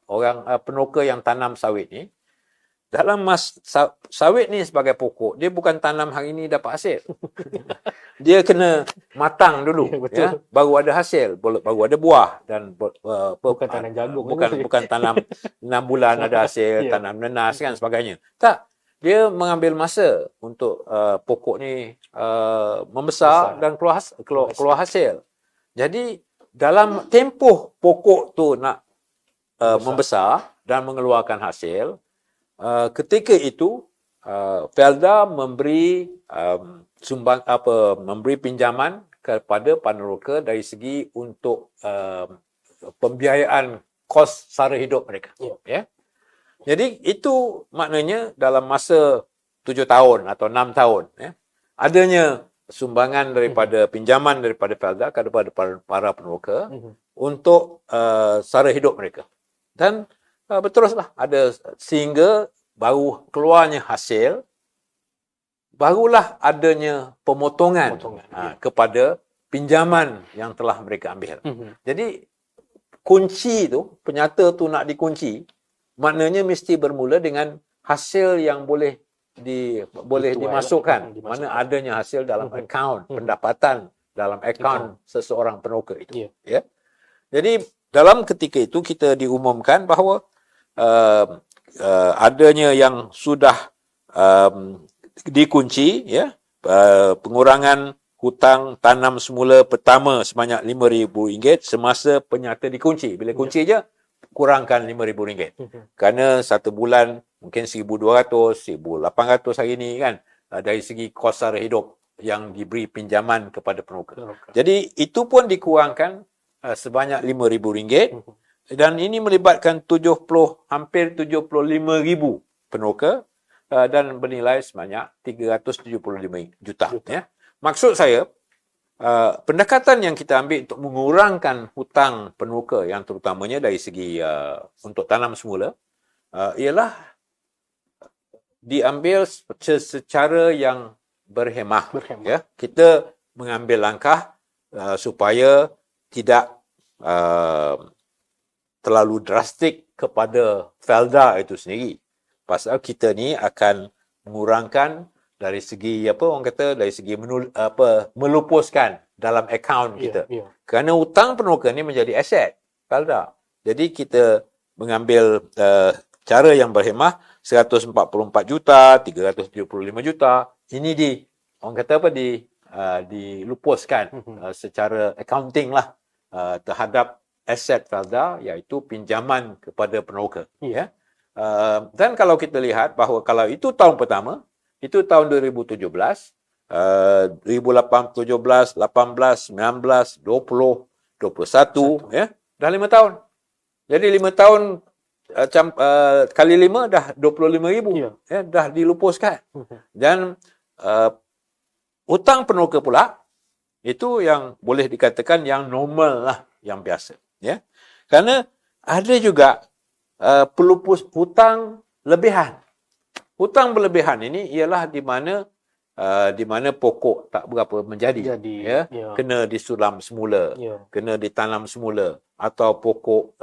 orang peneroka yang tanam sawit ni. Dalam sawit ni sebagai pokok, dia bukan tanam hari ni dapat hasil. Dia kena matang dulu, ya, baru ada hasil, baru ada buah, dan bukan tanam jagung, bukan tanam 6 bulan ada hasil, tanam nenas kan sebagainya. Tak, dia mengambil masa untuk pokok ni membesar dan keluar hasil. Jadi dalam tempoh pokok tu nak membesar dan mengeluarkan hasil, ketika itu Felda memberi memberi pinjaman kepada peneroka dari segi untuk pembiayaan kos sara hidup mereka. Ya. Jadi itu maknanya dalam masa 7 tahun atau 6 tahun, ya, adanya sumbangan daripada pinjaman daripada Felda kepada para peneroka untuk sara hidup mereka. Dan berteruslah ada sehingga baru keluarnya hasil, barulah adanya pemotongan kepada pinjaman yang telah mereka ambil. Jadi kunci tu, penyata tu nak dikunci, maknanya mesti bermula dengan hasil yang boleh dimasukkan. Mana adanya hasil dalam akaun, pendapatan dalam akaun seseorang peneroka itu. Ya. Jadi dalam ketika itu kita diumumkan bahawa adanya yang sudah dikunci, ya, pengurangan hutang tanam semula pertama sebanyak RM5,000 semasa penyata dikunci. Bila kunci je, kurangkan RM5,000. Kerana satu bulan mungkin RM1,200, RM1,800 hari ni kan, dari segi kos sara hidup yang diberi pinjaman kepada peneroka. Jadi itu pun dikurangkan sebanyak RM5,000, dan ini melibatkan hampir 75,000 peneroka dan bernilai sebanyak 375 juta. Ya. Maksud saya, pendekatan yang kita ambil untuk mengurangkan hutang peneroka yang terutamanya dari segi untuk tanam semula ialah diambil secara yang berhemah. Ya. Kita mengambil langkah supaya tidak terlalu drastik kepada Felda itu sendiri. Pasal kita ni akan mengurangkan dari segi dari segi melupuskan dalam akaun kita. Kerana hutang peneroka ni menjadi aset Felda. Jadi kita mengambil cara yang berhemah, 144 juta, 375 juta, ini orang kata apa, dilupuskan secara accounting lah terhadap aset Felda, iaitu pinjaman kepada peneroka. Ya. Dan kalau kita lihat bahawa kalau itu tahun pertama, itu tahun 2017, 2018, 17, 18, 19, 20, 21, ya, dah 5 tahun. Jadi 5 tahun kali 5 dah 25,000. Ya, dah dilupuskan. Dan hutang peneroka pula itu yang boleh dikatakan yang normal lah, yang biasa, ya. Kerana ada juga pelupus hutang lebihan. Hutang berlebihan ini ialah di mana pokok tak berapa menjadi, ya. Kena disulam semula, kena ditanam semula, atau pokok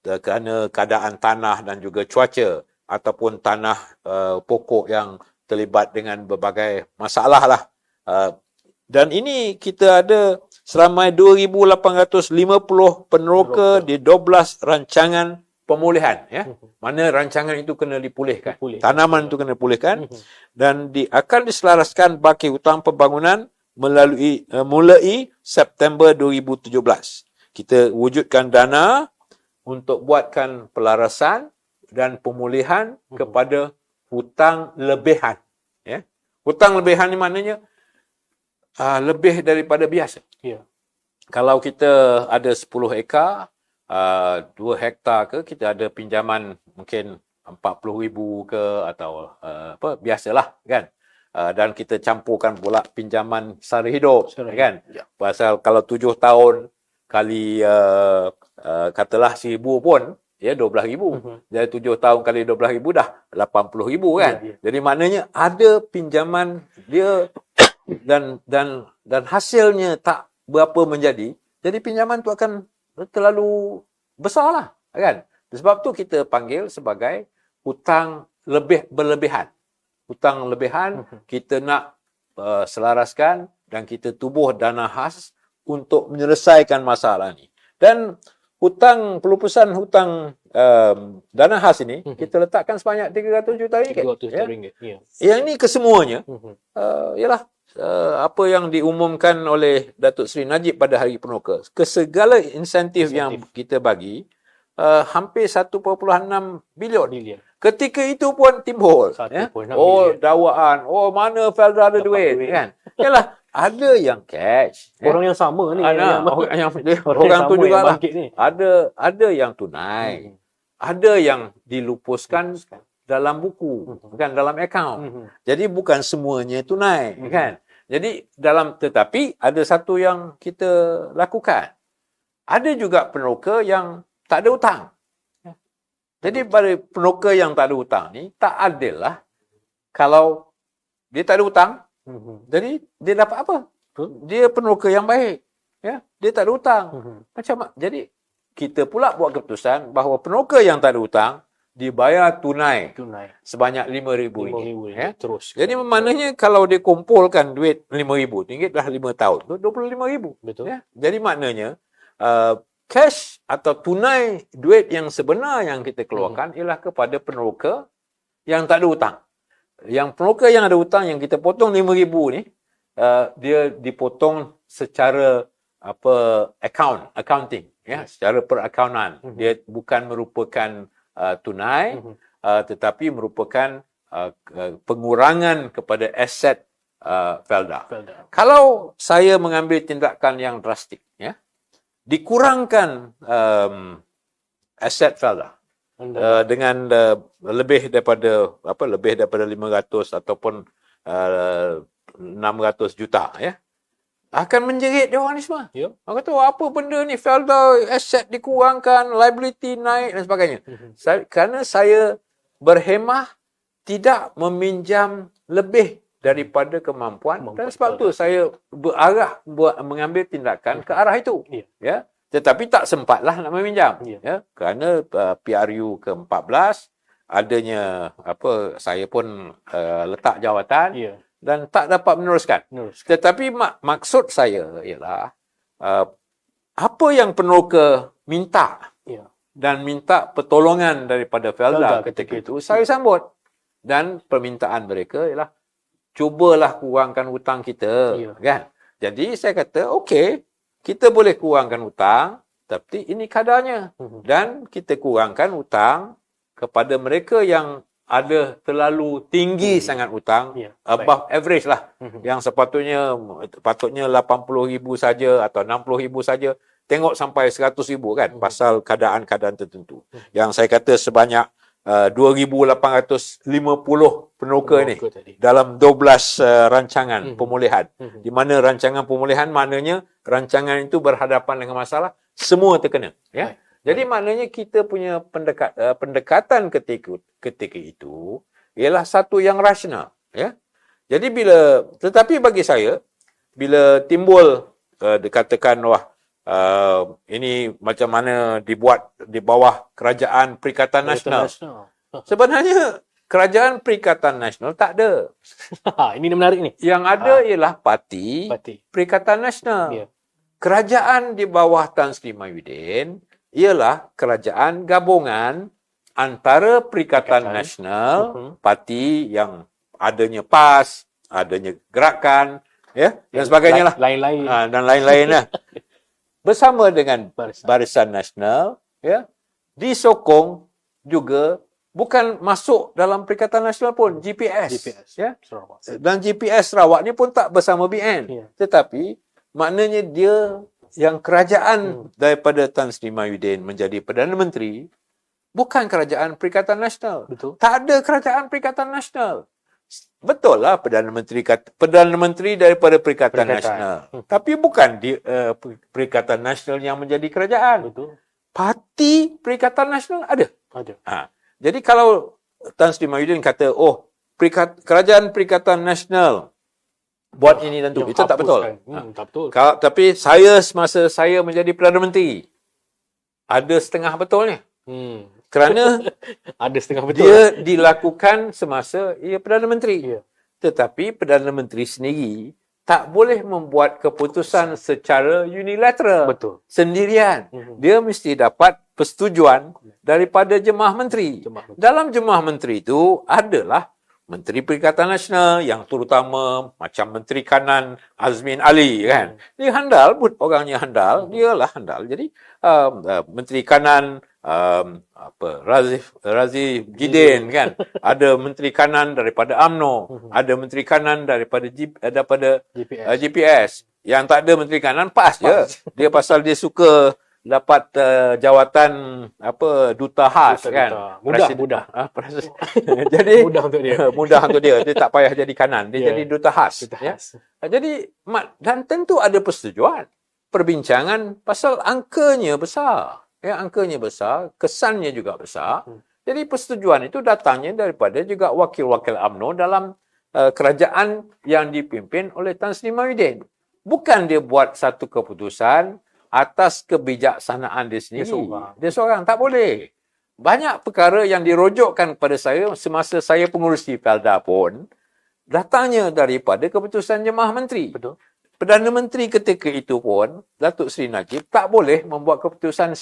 kerana keadaan tanah dan juga cuaca, ataupun tanah pokok yang terlibat dengan berbagai masalah lah. Dan ini kita ada seramai 2,850 peneroka di 12 rancangan pemulihan, ya. Mana rancangan itu kena dipulihkan. Tanaman itu kena pulihkan dan akan diselaraskan baki hutang pembangunan mulai September 2017. Kita wujudkan dana untuk buatkan pelarasan dan pemulihan kepada hutang lebihan, ya. Hutang lebihan ni maknanya lebih daripada biasa. Kalau kita ada 10 ekar, 2 hektar ke, kita ada pinjaman mungkin 40,000 ke, atau biasalah, kan. Dan kita campurkan pula pinjaman sara hidup, kan. Pasal kalau 7 tahun kali katalah 1,000 pun, ya, 12,000. Jadi 7 tahun kali 12,000 dah 80,000, kan. Jadi maknanya ada pinjaman dia dan hasilnya tak berapa menjadi. Jadi pinjaman tu akan terlalu besar lah, kan. Sebab tu kita panggil sebagai hutang berlebihan. Hutang lebihan kita nak selaraskan dan kita tubuh dana khas untuk menyelesaikan masalah ni. Dan pelupusan hutang dana khas ini kita letakkan sebanyak 300 juta ringgit. 300 juta ringgit. Yang ini kesemuanya ialah apa yang diumumkan oleh Datuk Seri Najib pada Hari Peneroka. Kesegala insentif yang kita bagi, hampir 1.6 bilion. Ketika itu pun timbul, ya? Dakwaan, mana Felda ada duit, kan. Yalah, ada yang cash, orang yang sama ni, orang tu juga lah. Ada yang tunai, ada yang dilupuskan dalam buku, bukan dalam akaun. Jadi bukan semuanya tunai, kan. Jadi tetapi ada satu yang kita lakukan. Ada juga peneroka yang tak ada hutang. Jadi pada peneroka yang tak ada hutang ni, tak adil lah kalau dia tak ada hutang. Jadi dia dapat apa? Dia peneroka yang baik, ya. Dia tak ada hutang. Jadi kita pula buat keputusan bahawa peneroka yang tak ada hutang dibayar tunai sebanyak RM5,000, ya. Terus. Jadi maknanya kalau dia kumpulkan duit RM5,000 dah 5 tahun tu RM25,000. Betul. Ya. Jadi maknanya cash atau tunai duit yang sebenar yang kita keluarkan ialah kepada peneroka yang tak ada hutang. Yang peneroka yang ada hutang yang kita potong RM5,000 ni, dia dipotong secara accounting, ya, secara perakaunan. Dia bukan merupakan tunai, tetapi merupakan pengurangan kepada aset Felda. Kalau saya mengambil tindakan yang drastik, ya, dikurangkan aset Felda dengan lebih daripada 500 ataupun 600 juta, ya, akan menjerit dia orang ni semua. Orang kata, apa benda ni, Felda aset dikurangkan, liability naik dan sebagainya. Kerana saya berhemah tidak meminjam lebih daripada kemampuan dan sebab tu saya mengambil tindakan ke arah itu. Ya. Tetapi tak sempatlah nak meminjam. Ya. Kerana PRU ke-14 adanya saya pun letak jawatan dan tak dapat meneruskan. Tetapi maksud saya ialah apa yang peneroka minta dan minta pertolongan daripada Felda ketika itu saya sambut, dan permintaan mereka ialah cubalah kurangkan hutang kita, Ya. kan? Jadi saya kata, okey, kita boleh kurangkan hutang, tapi ini kadarnya. Dan kita kurangkan hutang kepada mereka yang ada terlalu tinggi sangat hutang, Ya, above average lah. Yang patutnya 80,000 saja atau 60,000 saja, tengok sampai 100,000 kan, pasal keadaan-keadaan tertentu. Yang saya kata sebanyak 2,850 penuka ni tadi. dalam 12 rancangan pemulihan. Di mana rancangan pemulihan maknanya rancangan itu berhadapan dengan masalah, semua terkena. Ya. Jadi maknanya kita punya pendekatan ketika itu ialah satu yang rasional. Ya. Jadi tetapi bagi saya, bila timbul dikatakan ini macam mana dibuat di bawah kerajaan Perikatan Nasional. Sebenarnya kerajaan Perikatan Nasional tak ada. Ini menarik ni. Yang ada ialah parti Perikatan Nasional. Ya. Kerajaan di bawah Tan Sri Mahyudin ialah kerajaan gabungan antara Perikatan Nasional, parti yang adanya PAS, adanya Gerakan, ya, dan sebagainya lah. Lain-lain. Dan lain-lain lah. Bersama dengan Barisan Nasional, ya, disokong juga bukan masuk dalam Perikatan Nasional pun, GPS. Ya. Sarawak. Dan GPS Sarawak ni pun tak bersama BN. Ya. Tetapi maknanya dia yang kerajaan daripada Tan Sri Mahyudin menjadi Perdana Menteri, bukan kerajaan Perikatan Nasional. Betul. Tak ada kerajaan Perikatan Nasional. Betul lah Perdana Menteri daripada Perikatan Nasional. Tapi bukan Perikatan Nasional yang menjadi kerajaan. Betul. Parti Perikatan Nasional ada. Ada. Jadi kalau Tan Sri Mahyudin kata, kerajaan Perikatan Nasional buat ini dan itu, itu tak betul. Tak betul. Tapi semasa saya menjadi Perdana Menteri, ada setengah betulnya. Kerana ada setengah betul. dia dilakukan semasa ia Perdana Menteri. Ya. Tetapi Perdana Menteri sendiri tak boleh membuat keputusan secara unilateral. Betul. Sendirian. Dia mesti dapat persetujuan daripada Jemaah Menteri. Dalam Jemaah Menteri itu adalah Menteri Perikatan Nasional yang terutama macam Menteri Kanan Azmin Ali kan. Dia handal, orangnya handal, dialah handal. Jadi Menteri Kanan Razif Gidin kan. Ada Menteri Kanan daripada UMNO, ada Menteri Kanan daripada GPS. Yang tak ada Menteri Kanan PAS je. Dia pasal dia suka dapat jawatan duta khas kan. Mudah. Jadi Mudah untuk dia. mudah untuk dia. Dia tak payah jadi kanan, dia jadi duta khas. Ya. Jadi dan tentu ada persetujuan. Perbincangan pasal angkanya besar. Ya, angkanya besar, kesannya juga besar. Jadi persetujuan itu datangnya daripada juga wakil-wakil UMNO dalam kerajaan yang dipimpin oleh Tan Sri Mahyudin. Bukan dia buat satu keputusan atas kebijaksanaan dia sendiri. Dia seorang. Tak boleh. Banyak perkara yang dirojokkan kepada saya semasa saya pengurusi Felda pun datangnya daripada keputusan Jemaah Menteri. Betul. Perdana Menteri ketika itu pun, Datuk Seri Najib tak boleh membuat keputusan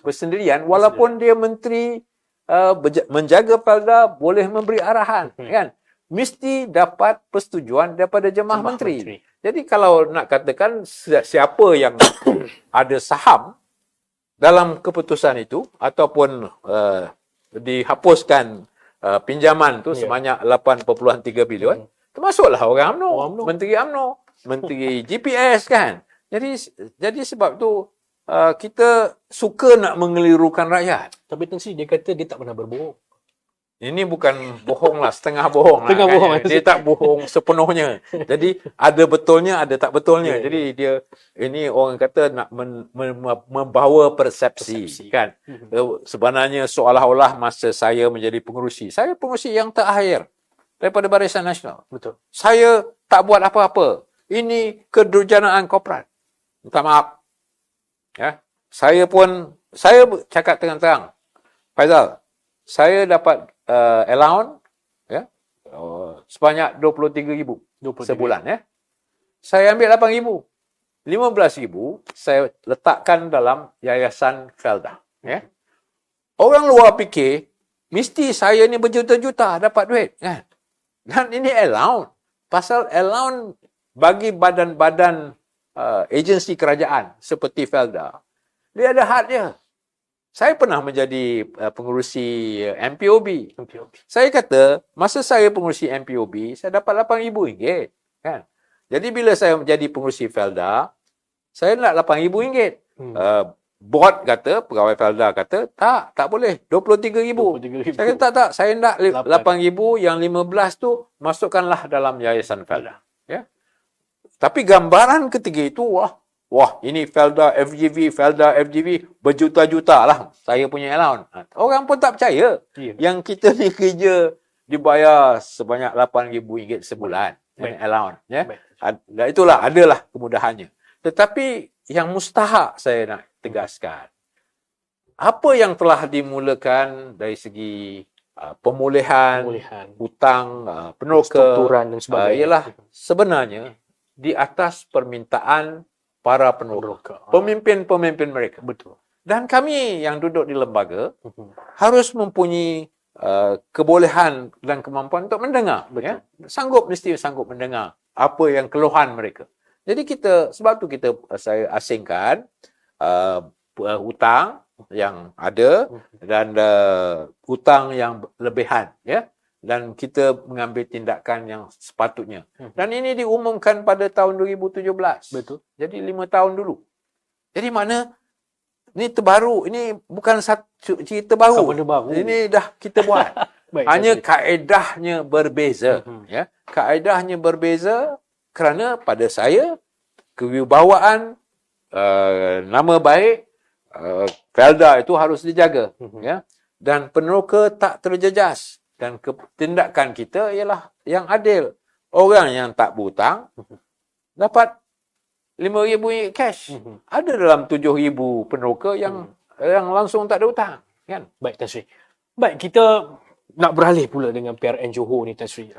bersendirian walaupun dia menteri menjaga Felda, boleh memberi arahan. Kan? Mesti dapat persetujuan daripada Jemaah Menteri. Jadi kalau nak katakan siapa yang ada saham dalam keputusan itu ataupun dihapuskan pinjaman tu sebanyak 8.3 bilion, termasuklah orang UMNO, Menteri UMNO, Menteri GPS kan. Jadi sebab tu kita suka nak mengelirukan rakyat. Tapi Tan Sri dia kata dia tak pernah berbohong. Ini bukan bohong lah, setengah bohong Setengah lah. bohong. Dia tak bohong sepenuhnya. Jadi ada betulnya, ada tak betulnya. Jadi ini orang kata nak membawa persepsi. Kan. Sebenarnya seolah-olah masa saya menjadi pengerusi, saya pengerusi yang terakhir daripada Barisan Nasional. Betul. Saya tak buat apa-apa. Ini kedurjanaan korporat. Minta maaf. Ya. Saya cakap terang-terang. Faizal, saya dapat allowance ya, sebanyak 23,000 sebulan. Ya. Saya ambil 8,000. 15,000 saya letakkan dalam Yayasan Felda. Ya. Orang luar fikir, mesti saya ni berjuta-juta dapat duit. Kan? Dan ini allowance. pasal allowance bagi badan-badan agensi kerajaan seperti Felda, dia ada had dia. Saya pernah menjadi pengurusi MPOB. Saya kata, masa saya pengurusi MPOB, saya dapat RM8,000, kan? Jadi bila saya menjadi pengurusi Felda, saya nak RM8,000. Board kata, pegawai Felda kata, tak boleh, RM23,000. Saya kata, tak, saya nak RM8,000, yang 15 tu masukkanlah dalam yayasan Felda. Ya. Tapi gambaran ketiga itu, wah, ini Felda FGV berjuta-juta lah saya punya allowance. Orang pun tak percaya. Yang kita ni kerja dibayar sebanyak RM8,000 sebulan. Allowance. Ya. Itulah, adalah kemudahannya. Tetapi yang mustahak saya nak tegaskan, apa yang telah dimulakan dari segi pemulihan, hutang, peneroka, strukturan dan sebagainya, ialah sebenarnya di atas permintaan para peneroka, pemimpin-pemimpin mereka. Betul. Dan kami yang duduk di lembaga harus mempunyai kebolehan dan kemampuan untuk mendengar. Ya? Mesti sanggup mendengar apa yang keluhan mereka. Jadi sebab tu saya asingkan hutang yang ada dan hutang yang lebihan, ya. Dan kita mengambil tindakan yang sepatutnya. Dan ini diumumkan pada tahun 2017. Betul. Jadi 5 tahun dulu. Jadi mana ini terbaru, ini bukan satu cerita baru. Ini dah kita buat. Hanya kaedahnya berbeza, ya. Kaedahnya berbeza kerana pada saya kewibawaan, nama baik Felda itu harus dijaga, ya. Dan peneroka tak terjejas. Dan tindakan kita ialah yang adil. Orang yang tak berhutang dapat RM5,000 cash. Ada dalam 7,000 peneroka yang langsung tak ada hutang, kan? Baik, Tan Sri. Baik, kita nak beralih pula dengan PRN Johor ni, Tan Sri.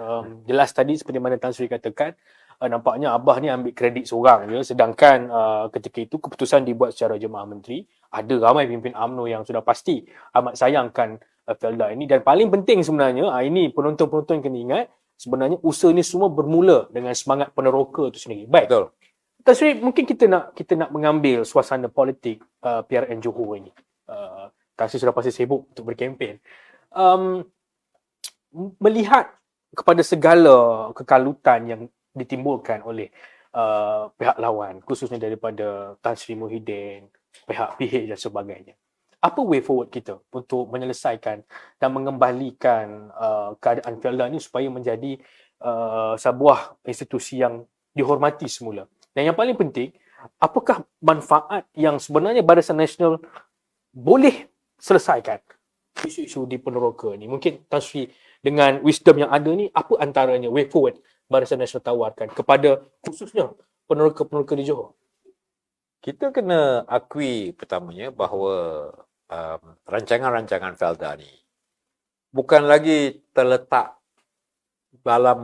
Jelas tadi seperti mana Tan Sri katakan, nampaknya Abah ni ambil kredit seorang je, sedangkan ketika itu keputusan dibuat secara jemaah menteri. Ada ramai pimpin UMNO yang sudah pasti amat sayangkan Felda ini, dan paling penting sebenarnya, ini penonton-penonton kena ingat, sebenarnya usaha ni semua bermula dengan semangat peneroka itu sendiri. Baik. Betul. Tan Sri, mungkin kita nak mengambil suasana politik PRN Johor ini. Tan Sri sudah pasti sibuk untuk berkempen. Melihat kepada segala kekalutan yang ditimbulkan oleh pihak lawan, khususnya daripada Tan Sri Muhyiddin, pihak PH dan sebagainya, apa way forward kita untuk menyelesaikan dan mengembalikan keadaan Felda ini supaya menjadi sebuah institusi yang dihormati semula? Dan yang paling penting, apakah manfaat yang sebenarnya Barisan Nasional boleh selesaikan isu-isu di peneroka ni? Mungkin Tan Sri dengan wisdom yang ada ni, apa antaranya way forward Barisan Nasional tawarkan kepada khususnya peneroka-peneroka di Johor? Kita kena akui pertamanya bahawa rancangan-rancangan Felda ni bukan lagi terletak dalam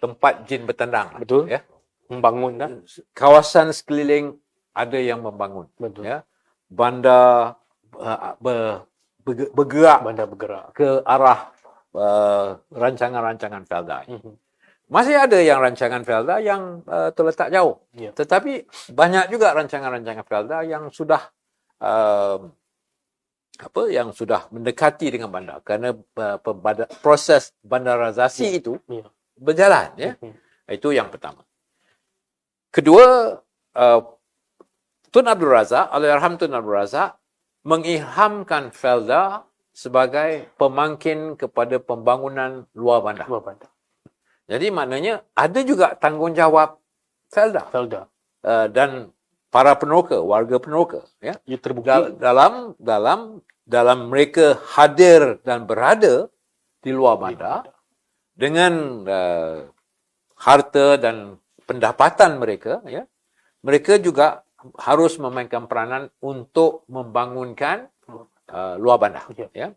tempat jin bertandang. Betul. Ya. Membangun dah. Kawasan sekeliling ada yang membangun. Betul. Ya. Bandar bergerak ke arah rancangan-rancangan Felda ini. Masih ada yang rancangan Felda yang terletak jauh. Ya. Tetapi banyak juga rancangan-rancangan Felda yang sudah yang sudah mendekati dengan bandar, kerana proses bandarisasi itu berjalan, ya. Itu yang pertama. Kedua, Tun Abdul Razak, Allahyarham Tun Abdul Razak mengilhamkan Felda sebagai pemangkin kepada pembangunan luar bandar. Jadi maknanya ada juga tanggungjawab Felda. Dan para peneroka, warga peneroka, ya. Ia terbukti dalam mereka hadir dan berada di luar bandar dengan harta dan pendapatan mereka, ya. Mereka juga harus memainkan peranan untuk membangunkan luar bandar, ya.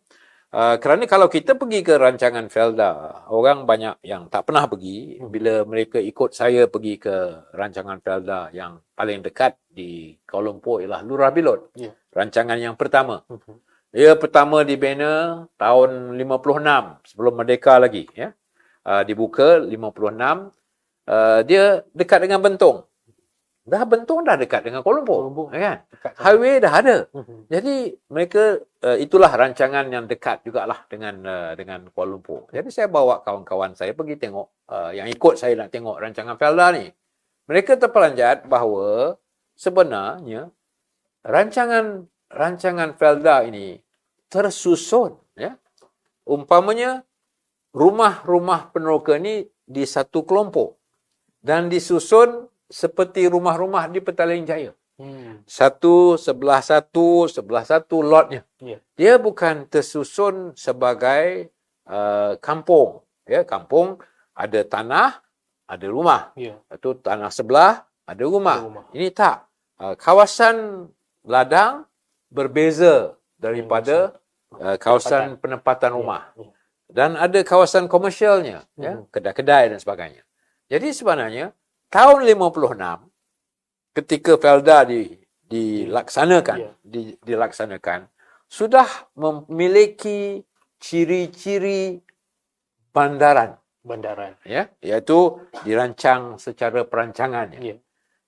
Kerana kalau kita pergi ke rancangan Felda, orang banyak yang tak pernah pergi. Bila mereka ikut saya pergi ke rancangan Felda yang paling dekat di Kuala Lumpur ialah Lurah Bilot. Rancangan yang pertama. Ia pertama dibina tahun 56, sebelum merdeka lagi, ya. Dibuka 56. dia dekat dengan Bentong. Bentong dah dekat dengan Kuala Lumpur. Kan? Highway dah ada. Jadi mereka itulah rancangan yang dekat jugalah dengan Kuala Lumpur. Jadi saya bawa kawan-kawan saya pergi tengok, yang ikut saya nak tengok rancangan Felda ni. Mereka terperanjat bahawa sebenarnya rancangan Felda ini tersusun, ya. Umpamanya rumah-rumah peneroka ni di satu kelompok dan disusun seperti rumah-rumah di Petaling Jaya. Satu sebelah satu lotnya. Dia bukan tersusun sebagai kampung. Ya, kampung ada tanah, ada rumah. Itu tanah sebelah, ada rumah. Ini tak. Kawasan ladang berbeza daripada kawasan penempatan rumah. Dan ada kawasan komersialnya, ya, kedai-kedai dan sebagainya. Jadi sebenarnya tahun 56 ketika Felda dilaksanakan sudah memiliki ciri-ciri bandaran, ya, iaitu dirancang secara perancangannya.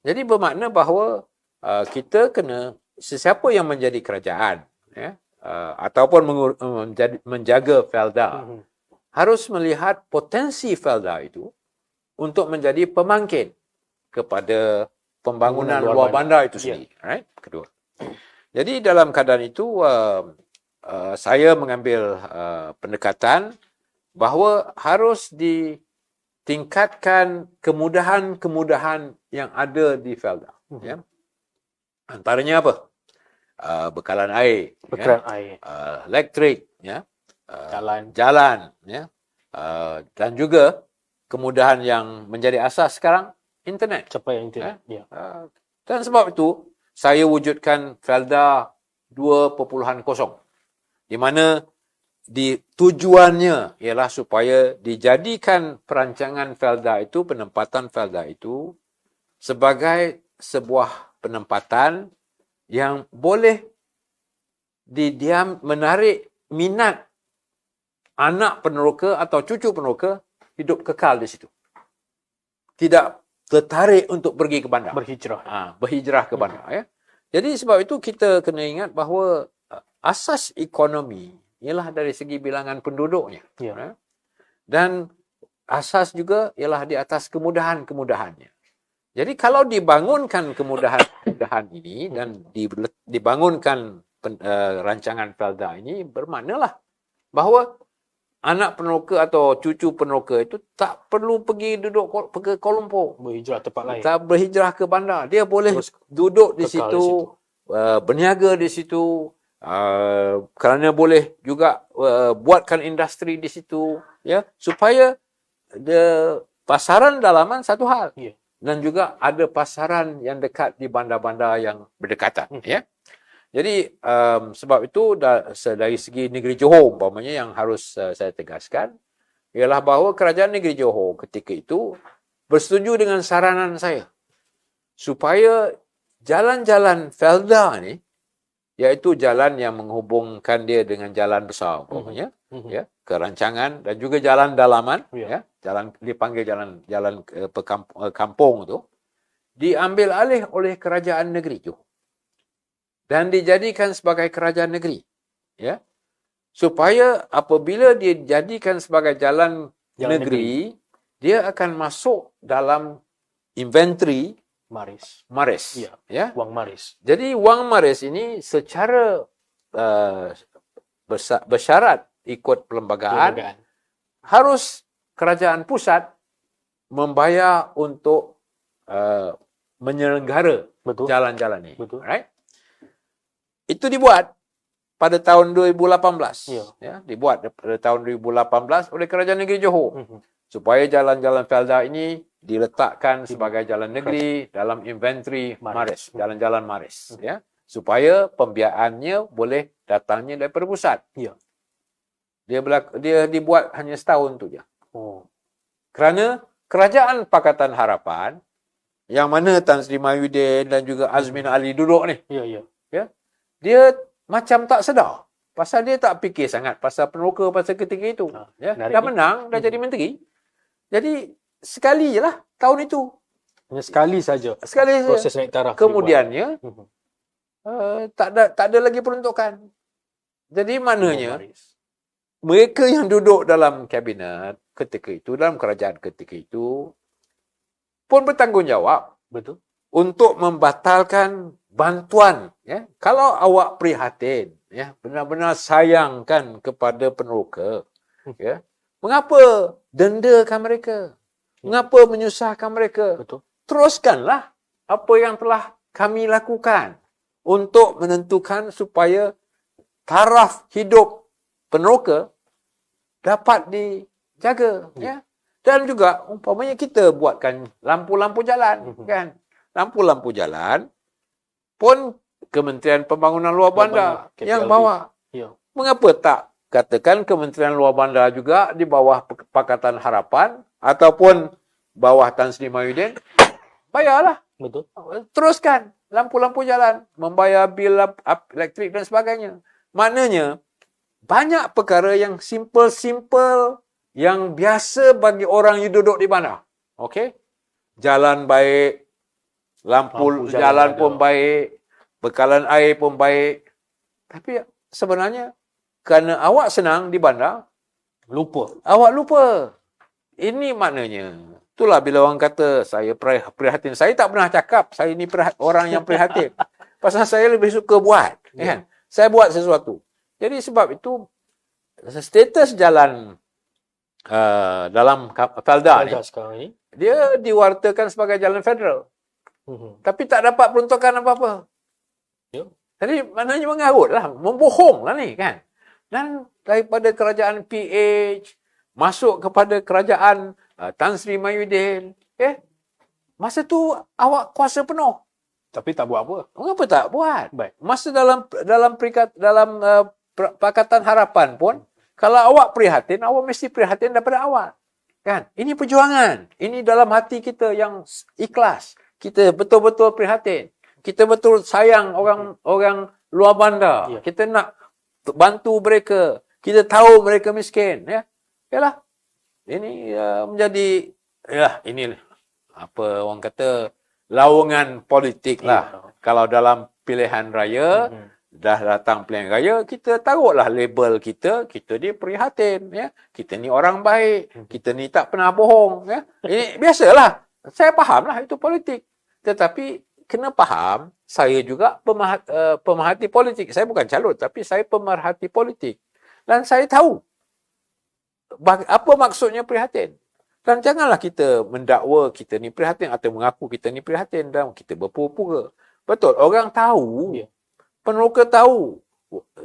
Jadi bermakna bahawa kita kena, sesiapa yang menjadi kerajaan, ya, ataupun menjaga Felda harus melihat potensi Felda itu untuk menjadi pemangkin kepada pembangunan luar bandar itu sendiri. Right? Kedua. Jadi dalam keadaan itu saya mengambil pendekatan bahawa harus ditingkatkan kemudahan-kemudahan yang ada di Felda. Ya. Antaranya apa? Bekalan air, elektrik, ya, jalan, ya, dan juga kemudahan yang menjadi asas sekarang, internet. Capai internet. Dan sebab itu, saya wujudkan Felda 2.0, di mana tujuannya ialah supaya dijadikan perancangan Felda itu, penempatan Felda itu, sebagai sebuah penempatan yang boleh menarik minat anak peneroka atau cucu peneroka hidup kekal di situ. Tidak tertarik untuk pergi ke bandar. Berhijrah ke bandar. Ya. Jadi sebab itu kita kena ingat bahawa asas ekonomi ialah dari segi bilangan penduduknya. Ya. Dan asas juga ialah di atas kemudahan-kemudahannya. Jadi kalau dibangunkan kemudahan-kemudahan ini dan dibangunkan rancangan Felda ini, bermaknalah bahawa anak peneroka atau cucu peneroka itu tak perlu pergi duduk ke Kuala Lumpur. Berhijrah tempat lain. Tak berhijrah ke bandar. Dia boleh duduk di situ, berniaga di situ, kerana boleh juga buatkan industri di situ, ya, supaya pasaran dalaman satu hal. Dan juga ada pasaran yang dekat di bandar-bandar yang berdekatan. Ya. Jadi sebab itu dari segi negeri Johor umpamanya yang harus saya tegaskan ialah bahawa kerajaan negeri Johor ketika itu bersetuju dengan saranan saya supaya jalan-jalan Felda ni, iaitu jalan yang menghubungkan dia dengan jalan besar umpamanya, ya, kerancangan dan juga jalan dalaman, ya, jalan dipanggil jalan kampung tu, diambil alih oleh kerajaan negeri Johor dan dijadikan sebagai kerajaan negeri, ya, supaya apabila dia dijadikan sebagai jalan negeri, dia akan masuk dalam inventory Maris, ya, Wang Maris. Jadi Wang Maris ini secara bersyarat ikut perlembagaan harus kerajaan pusat membayar untuk menyelenggara jalan-jalan ini. Right? Itu dibuat pada tahun 2018. Ya, dibuat pada tahun 2018 oleh kerajaan negeri Johor. Supaya jalan-jalan Felda ini diletakkan sebagai jalan negeri dalam inventory Maris, jalan-jalan Maris, ya, supaya pembiayaannya boleh datangnya daripada pusat. Dia dibuat hanya setahun tu je. Kerana kerajaan Pakatan Harapan yang mana Tan Sri Mahyudin dan juga Azmin Ali duduk ni, ya, dia macam tak sedar. Pasal dia tak fikir sangat pasal peneroka pasal ketika itu. Ya, dah menang, dah jadi menteri. Jadi sekali je lah tahun itu. Hanya sekali saja Sekali saja. proses naik taraf Kemudiannya dibuat. tak ada lagi peruntukan. Jadi maknanya mereka yang duduk dalam kabinet ketika itu, dalam kerajaan ketika itu pun bertanggungjawab Betul. untuk membatalkan bantuan. Ya. Kalau awak prihatin, ya, benar-benar sayangkan kepada peneroka, ya, mengapa dendakan mereka? Mengapa menyusahkan mereka? Betul. Teruskanlah apa yang telah kami lakukan untuk menentukan supaya taraf hidup peneroka dapat dijaga. Ya. Dan juga umpamanya kita buatkan lampu-lampu jalan. Kan? Lampu-lampu jalan pun Kementerian Pembangunan Luar Bandar yang KPLB. bawa. Ya. Mengapa tak katakan Kementerian Luar Bandar juga di bawah Pakatan Harapan ataupun bawah Tan Sri Mahyudin? Bayarlah. Betul. Teruskan lampu-lampu jalan, membayar bil elektrik dan sebagainya. Maknanya banyak perkara yang simple-simple yang biasa bagi orang yang duduk di bandar. Okey? Jalan baik, lampu jalan pun baik, bekalan air pun baik. Tapi sebenarnya kerana awak senang di bandar, awak lupa. Ini maknanya. Itulah bila orang kata saya prihatin. Saya tak pernah cakap saya ni orang yang prihatin. Pasal saya lebih suka buat. Kan? Saya buat sesuatu. Jadi sebab itu status jalan dalam Felda ni, sekarang ni. dia diwartakan sebagai jalan federal. Tapi tak dapat peruntukan apa-apa. Ya. Jadi maknanya mengarut lah. Membohong lah ni kan. Dan daripada kerajaan PH masuk kepada kerajaan Tan Sri Mahyudin. Masa tu awak kuasa penuh. Tapi tak buat apa. Mengapa tak buat? Baik. Masa dalam Pakatan Harapan pun, kalau awak prihatin, awak mesti prihatin daripada awal. Kan? Ini perjuangan. Ini dalam hati kita yang ikhlas. Kita betul-betul prihatin. Kita betul sayang orang luar bandar. Ya. Kita nak bantu mereka. Kita tahu mereka miskin. Ya. Yalah. Ini menjadi, ini apa orang kata, lawangan politik lah. Kalau dalam pilihan raya, dah datang pilihan raya, kita taruhlah label kita ni prihatin. Ya. Kita ni orang baik. Kita ni tak pernah bohong. Ya. Ini biasalah. Saya fahamlah itu politik. Tetapi kena faham, saya juga pemerhati politik. Saya bukan calon, tapi saya pemerhati politik. Dan saya tahu apa maksudnya prihatin. Dan janganlah kita mendakwa kita ni prihatin atau mengaku kita ni prihatin dan kita berpura-pura. Betul, orang tahu. Peneroka tahu.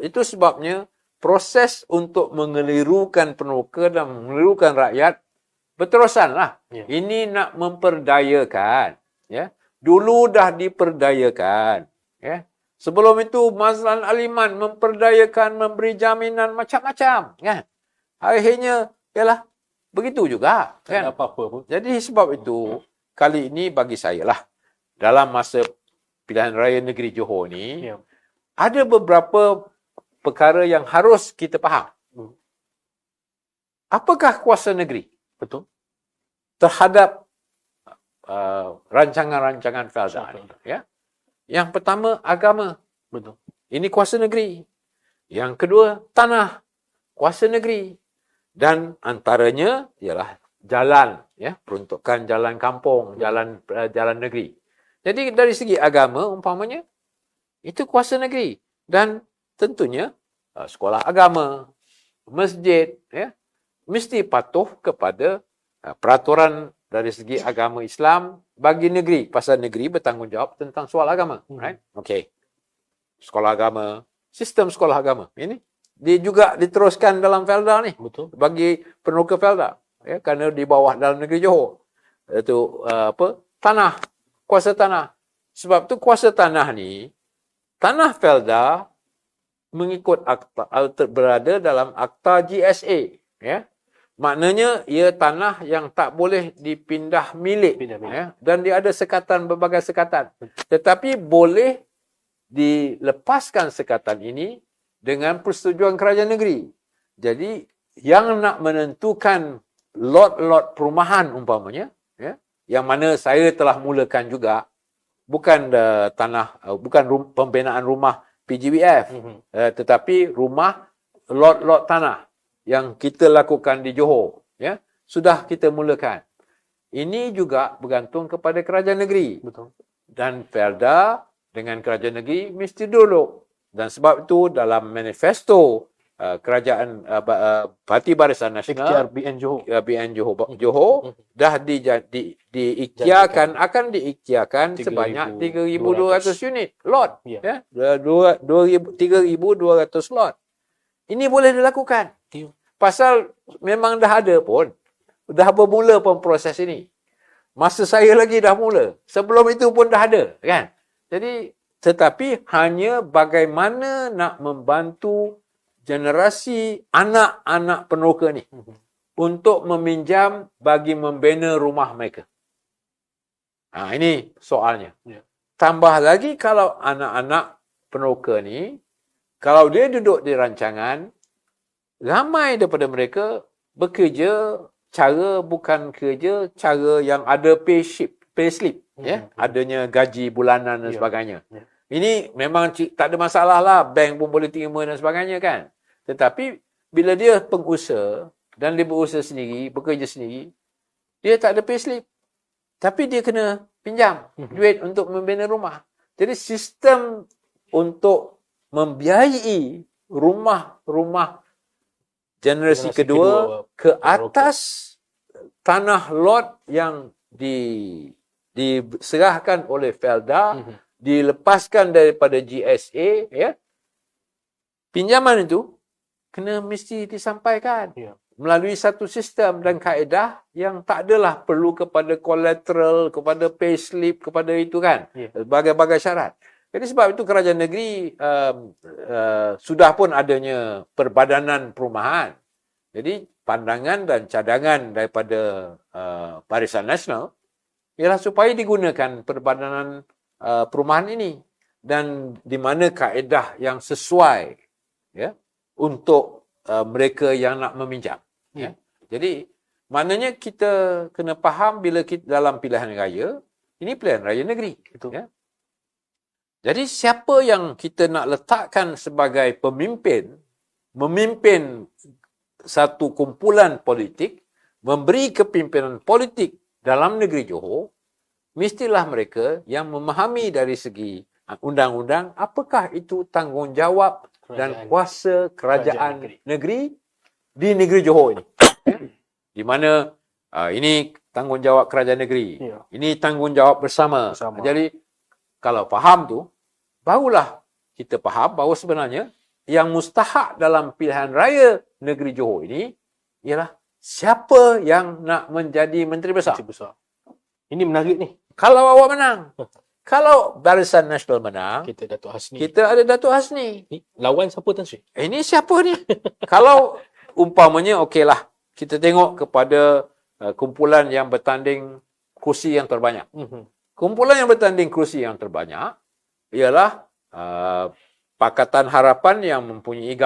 Itu sebabnya proses untuk mengelirukan peneroka dan mengelirukan rakyat berterusanlah. Ini nak memperdayakan. Ya. Dulu dah diperdayakan. Ya. Sebelum itu Mazlan Aliman memperdayakan, memberi jaminan macam-macam. Kan? Akhirnya, yalah, begitu juga. Kan? Apa-apa pun. Jadi sebab itu, kali ini bagi saya lah, dalam masa pilihan raya negeri Johor ni, ada beberapa perkara yang harus kita faham. Apakah kuasa negeri? Betul. Terhadap rancangan-rancangan Felda ni. Ya? Yang pertama, agama. Betul. Ini kuasa negeri. Yang kedua, tanah. Kuasa negeri. Dan antaranya ialah jalan, ya, peruntukan jalan kampung, jalan negeri. Jadi dari segi agama umpamanya itu kuasa negeri dan tentunya sekolah agama, masjid, ya, mesti patuh kepada peraturan dari segi agama Islam bagi negeri. Pasal negeri bertanggungjawab tentang soal agama, right? Okey. Sekolah agama, sistem sekolah agama ini dia juga diteruskan dalam Felda ni. Betul. Bagi peneroka Felda. Ya, kerana di bawah dalam negeri Johor. Itu tanah. Kuasa tanah. Sebab tu kuasa tanah ni, tanah Felda mengikut akta, berada dalam akta GSA. Ya. Maknanya ia tanah yang tak boleh dipindah milik. Ya, dan dia ada sekatan, berbagai sekatan. Tetapi boleh dilepaskan sekatan ini dengan persetujuan kerajaan negeri. Jadi, yang nak menentukan lot-lot perumahan umpamanya, ya, yang mana saya telah mulakan juga, bukan pembinaan rumah PGBF, tetapi rumah lot-lot tanah yang kita lakukan di Johor, ya, sudah kita mulakan. Ini juga bergantung kepada kerajaan negeri. Betul. Dan Felda dengan kerajaan negeri mesti duduk. Dan sebab itu dalam manifesto kerajaan Parti Barisan Nasional BN Johor. BN Johor dah diikhtiarkan, akan diikhtiarkan sebanyak 3,200 unit lot. Ya. 3,200 lot. Ini boleh dilakukan. Pasal memang dah ada pun. Dah bermula pun proses ini. Masa saya lagi dah mula. Sebelum itu pun dah ada, kan? Jadi, tetapi hanya bagaimana nak membantu generasi anak-anak peneroka ni untuk meminjam bagi membina rumah mereka. Ini soalnya. Tambah lagi kalau anak-anak peneroka ni, kalau dia duduk di rancangan, ramai daripada mereka bekerja bukan kerja cara yang ada payslip, ya, adanya gaji bulanan dan sebagainya. Ini memang tak ada masalah lah, bank pun boleh terima dan sebagainya, kan. Tetapi bila dia pengusaha dan dia berusaha sendiri, bekerja sendiri, dia tak ada payslip. Tapi dia kena pinjam duit untuk membina rumah. Jadi sistem untuk membiayai rumah generasi kedua ke atas tanah lot yang diserahkan oleh Felda, dilepaskan daripada GSA, ya. Pinjaman itu mesti disampaikan melalui satu sistem dan kaedah yang tak adalah perlu kepada collateral, kepada payslip, kepada itu, kan. Berbagai-bagai syarat. Jadi sebab itu kerajaan negeri sudah pun adanya perbadanan perumahan. Jadi pandangan dan cadangan daripada Barisan Nasional ialah supaya digunakan perbadanan perumahan ini dan di mana kaedah yang sesuai, ya, untuk mereka yang nak meminjam. Ya. Jadi maknanya kita kena faham bila kita dalam pilihan raya, ini pilihan raya negeri. Ya. Jadi siapa yang kita nak letakkan sebagai memimpin satu kumpulan politik, memberi kepimpinan politik dalam negeri Johor, mestilah mereka yang memahami dari segi undang-undang apakah itu tanggungjawab dan kuasa kerajaan negeri di negeri Johor ini. Di mana ini tanggungjawab kerajaan negeri. Ini tanggungjawab bersama. Jadi kalau faham tu, barulah kita faham bahawa sebenarnya yang mustahak dalam pilihan raya negeri Johor ini ialah siapa yang nak menjadi Menteri Besar. Ini menarik ni. Kalau awak menang. Kalau Barisan Nasional menang, kita ada Datuk Hasni. Ni, lawan siapa, Tan Sri? Ini siapa ni? Kalau umpamanya, okeylah, kita tengok kepada kumpulan yang bertanding kursi yang terbanyak. Kumpulan yang bertanding kursi yang terbanyak ialah Pakatan Harapan yang mempunyai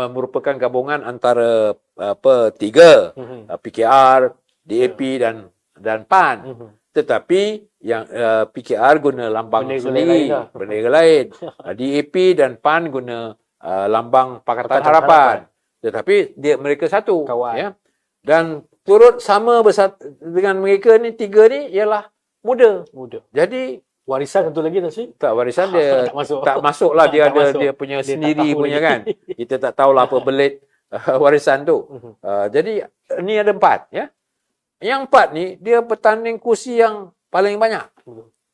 merupakan gabungan antara tiga, PKR, DAP dan PAN. Tetapi yang PKR guna lambang sendiri, bendera lain. DAP dan PAN guna lambang Pakatan Harapan. Tetapi mereka satu, ya. Dan turut sama dengan mereka ni, tiga ni ialah muda. Jadi warisan satu lagi, tak sih? Tak, warisan dia tak masuk lah. Dia ada dia punya dia sendiri punya, kan. Kita tak tahulah apa belit warisan tu. Jadi ni ada 4, ya. Yang 4 ni dia bertanding kursi yang paling banyak.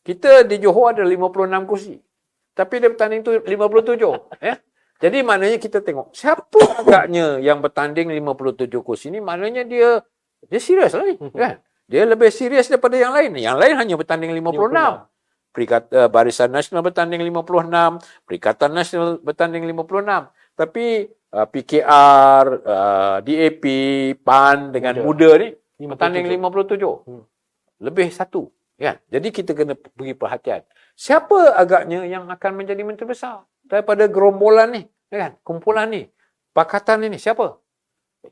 Kita di Johor ada 56 kursi. Tapi dia bertanding tu 57, ya. Jadi maknanya kita tengok siapa agaknya yang bertanding 57 kursi ni, maknanya dia serius lah ni, kan. Dia lebih serius daripada yang lain. Yang lain hanya bertanding 56. Barisan Nasional bertanding 56, Perikatan Nasional bertanding 56. Tapi PKR, DAP, PAN dengan muda ni bertanding 57. Lebih satu, kan? Jadi kita kena beri perhatian. Siapa agaknya yang akan menjadi Menteri Besar daripada gerombolan ni, kan? Kumpulan ni, pakatan ini siapa?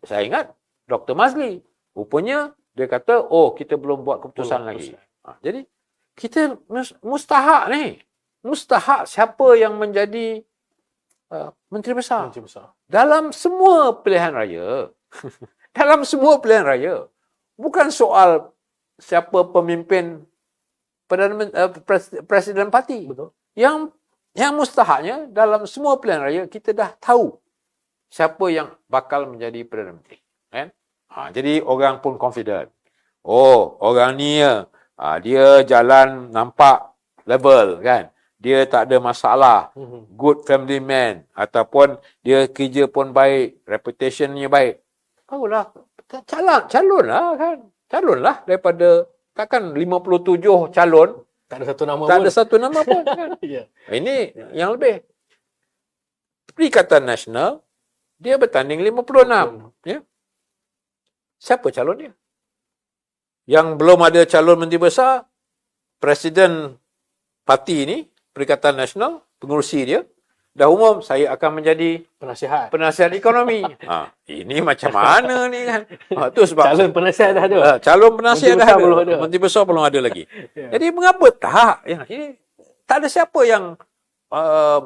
Saya ingat Dr. Mazli. rupanya dia kata, oh kita belum buat keputusan lagi. Jadi kita mustahak ni. Mustahak siapa yang menjadi Menteri Besar. Dalam semua pilihan raya. Dalam semua pilihan raya. Bukan soal siapa pemimpin Presiden parti. Betul. Yang mustahaknya dalam semua pilihan raya kita dah tahu siapa yang bakal menjadi Perdana Menteri. Kan? Jadi orang pun confident. Oh, orang ni dia jalan nampak level kan. Dia tak ada masalah. Good family man. Ataupun dia kerja pun baik. Reputationnya baik. Barulah. Calon lah kan. Calon lah daripada takkan 57 calon. Tak ada satu nama Tak pun. ada satu nama pun kan. Ya. Ini yang lebih. Perikatan Nasional, dia bertanding 56. Ya. Siapa calon dia? Yang belum ada calon Menteri Besar, Presiden parti ni, Perikatan Nasional, pengurusi dia, dah umum saya akan menjadi penasihat ekonomi. Ini macam mana ni kan? Tu sebab Calon penasihat dah ada. calon penasihat Menteri dah Besar ada. belum ada. Menteri Besar belum ada lagi. Ya. Jadi mengapa tak? Ini tak ada siapa yang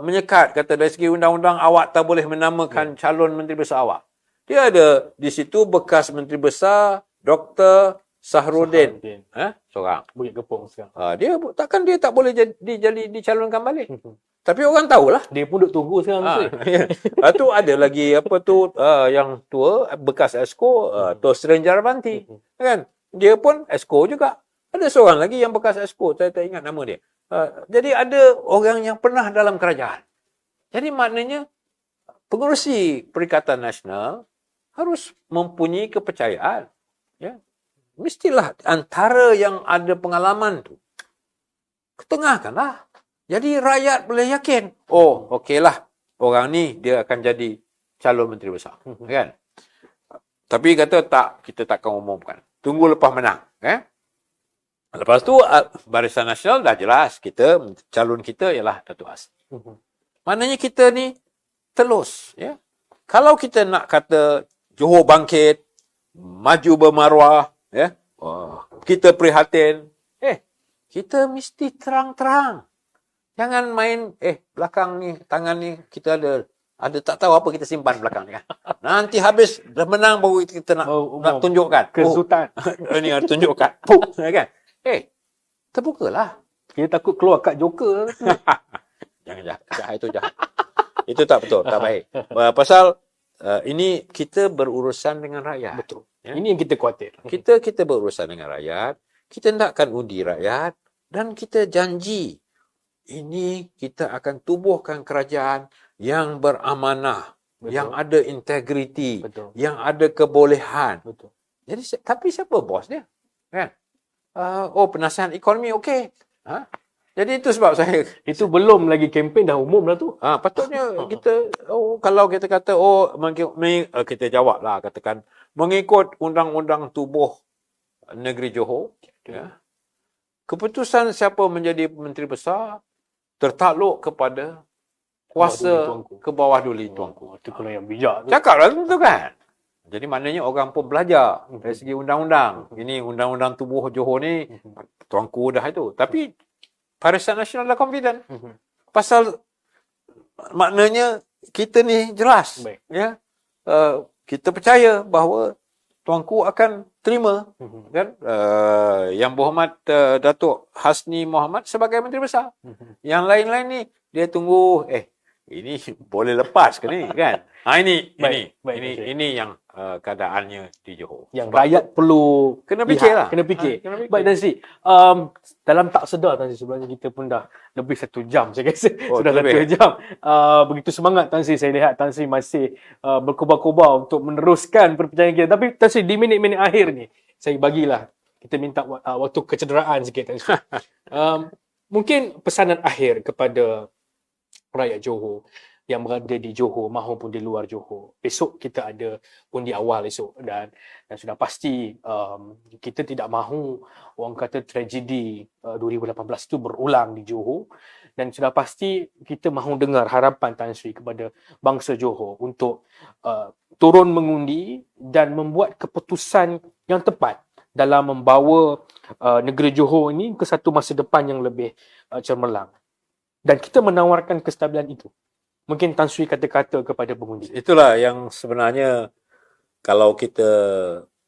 menyekat kata dari segi undang-undang awak tak boleh menamakan calon Menteri Besar awak. Dia ada di situ bekas Menteri Besar Dr. Sahrudin. Seorang. Bukit Kepong sekarang. Dia takkan dia tak boleh dicalonkan balik. Tapi orang tahulah. Dia pun duk tunggu sekarang. Ya. Tu ada lagi apa tu yang tua bekas Esko Tosren Jarabanti. Kan? Dia pun Esko juga. Ada seorang lagi yang bekas Esko, saya tak ingat nama dia. Jadi ada orang yang pernah dalam kerajaan. Jadi maknanya pengurusi Perikatan Nasional harus mempunyai kepercayaan. Ya. Mestilah antara yang ada pengalaman tu ketengahkanlah. Jadi rakyat boleh yakin. Oh, okeylah. Orang ni dia akan jadi calon Menteri Besar. Kan? Tapi kata tak, kita takkan umumkan. Tunggu lepas menang. Lepas tu Barisan Nasional dah jelas. Calon kita ialah Datuk Hasni. Maknanya kita ni telus. Ya? Kalau kita nak kata Johor bangkit, maju bermaruah, ya? Kita prihatin. Kita mesti terang-terang. Jangan main, belakang ni, tangan ni, kita ada tak tahu apa kita simpan belakang ni kan. Nanti habis dah menang baru kita nak tunjukkan. Kesutan. Ini ada tunjukkan. Kan? Terbukalah. Kita takut keluar kad joker. Jangan jahat. Itu jahat. Itu tak betul, tak baik. Pasal ini kita berurusan dengan rakyat. Betul. Ya? Ini yang kita khawatir. Kita berurusan dengan rakyat. Kita hendakkan undi rakyat. Dan kita janji. Ini kita akan tubuhkan kerajaan yang beramanah. Betul. Yang ada integriti. Betul. Yang ada kebolehan. Betul. Jadi, tapi siapa bos dia? Kan? Penasihat ekonomi okey. Jadi itu sebab saya Itu belum lagi kempen dah umum dah tu. patutnya kita kalau kita kata kita jawablah katakan mengikut undang-undang tubuh negeri Johor ya, keputusan siapa menjadi menteri besar tertakluk kepada kuasa ke bawah duli tuanku. Itu kalau yang bijak tu. Cakaplah tu kan. Jadi maknanya orang pun belajar dari segi undang-undang. Ini undang-undang tubuh Johor ni tuanku dah itu. Tapi Barisan Nasional dah confident. Pasal maknanya kita ni jelas. Baik. Ya. Kita percaya bahawa tuanku akan terima kan Yang Berhormat Datuk Hasni Mohamad sebagai Menteri Besar. Yang lain-lain ni dia tunggu ini boleh lepas ke ni kan. Ini yang keadaannya di Johor. Yang rakyat perlu kena fikirlah. Kena fikir. Kena fikir. Baik Tan Sri, dalam tak sedar Tan Sri sebenarnya kita pun dah lebih 1 jam saya rasa. Sudah lebih. 1 jam. Begitu semangat Tan Sri, saya lihat Tan Sri masih berkobar-kobar untuk meneruskan perbincangan kita. Tapi Tan Sri di minit-minit akhir ni saya bagilah kita minta waktu kecederaan sikit Tan Sri. Mungkin pesanan akhir kepada rakyat Johor. yang berada di Johor maupun di luar Johor. Besok kita ada undi awal esok, dan sudah pasti kita tidak mahu orang kata tragedi 2018 itu berulang di Johor, dan sudah pasti kita mahu dengar harapan Tan Sri kepada bangsa Johor untuk turun mengundi dan membuat keputusan yang tepat dalam membawa negeri Johor ini ke satu masa depan yang lebih cemerlang. Dan kita menawarkan kestabilan itu. Mungkin Tan Sri kata-kata kepada pengundi. Itulah yang sebenarnya kalau kita,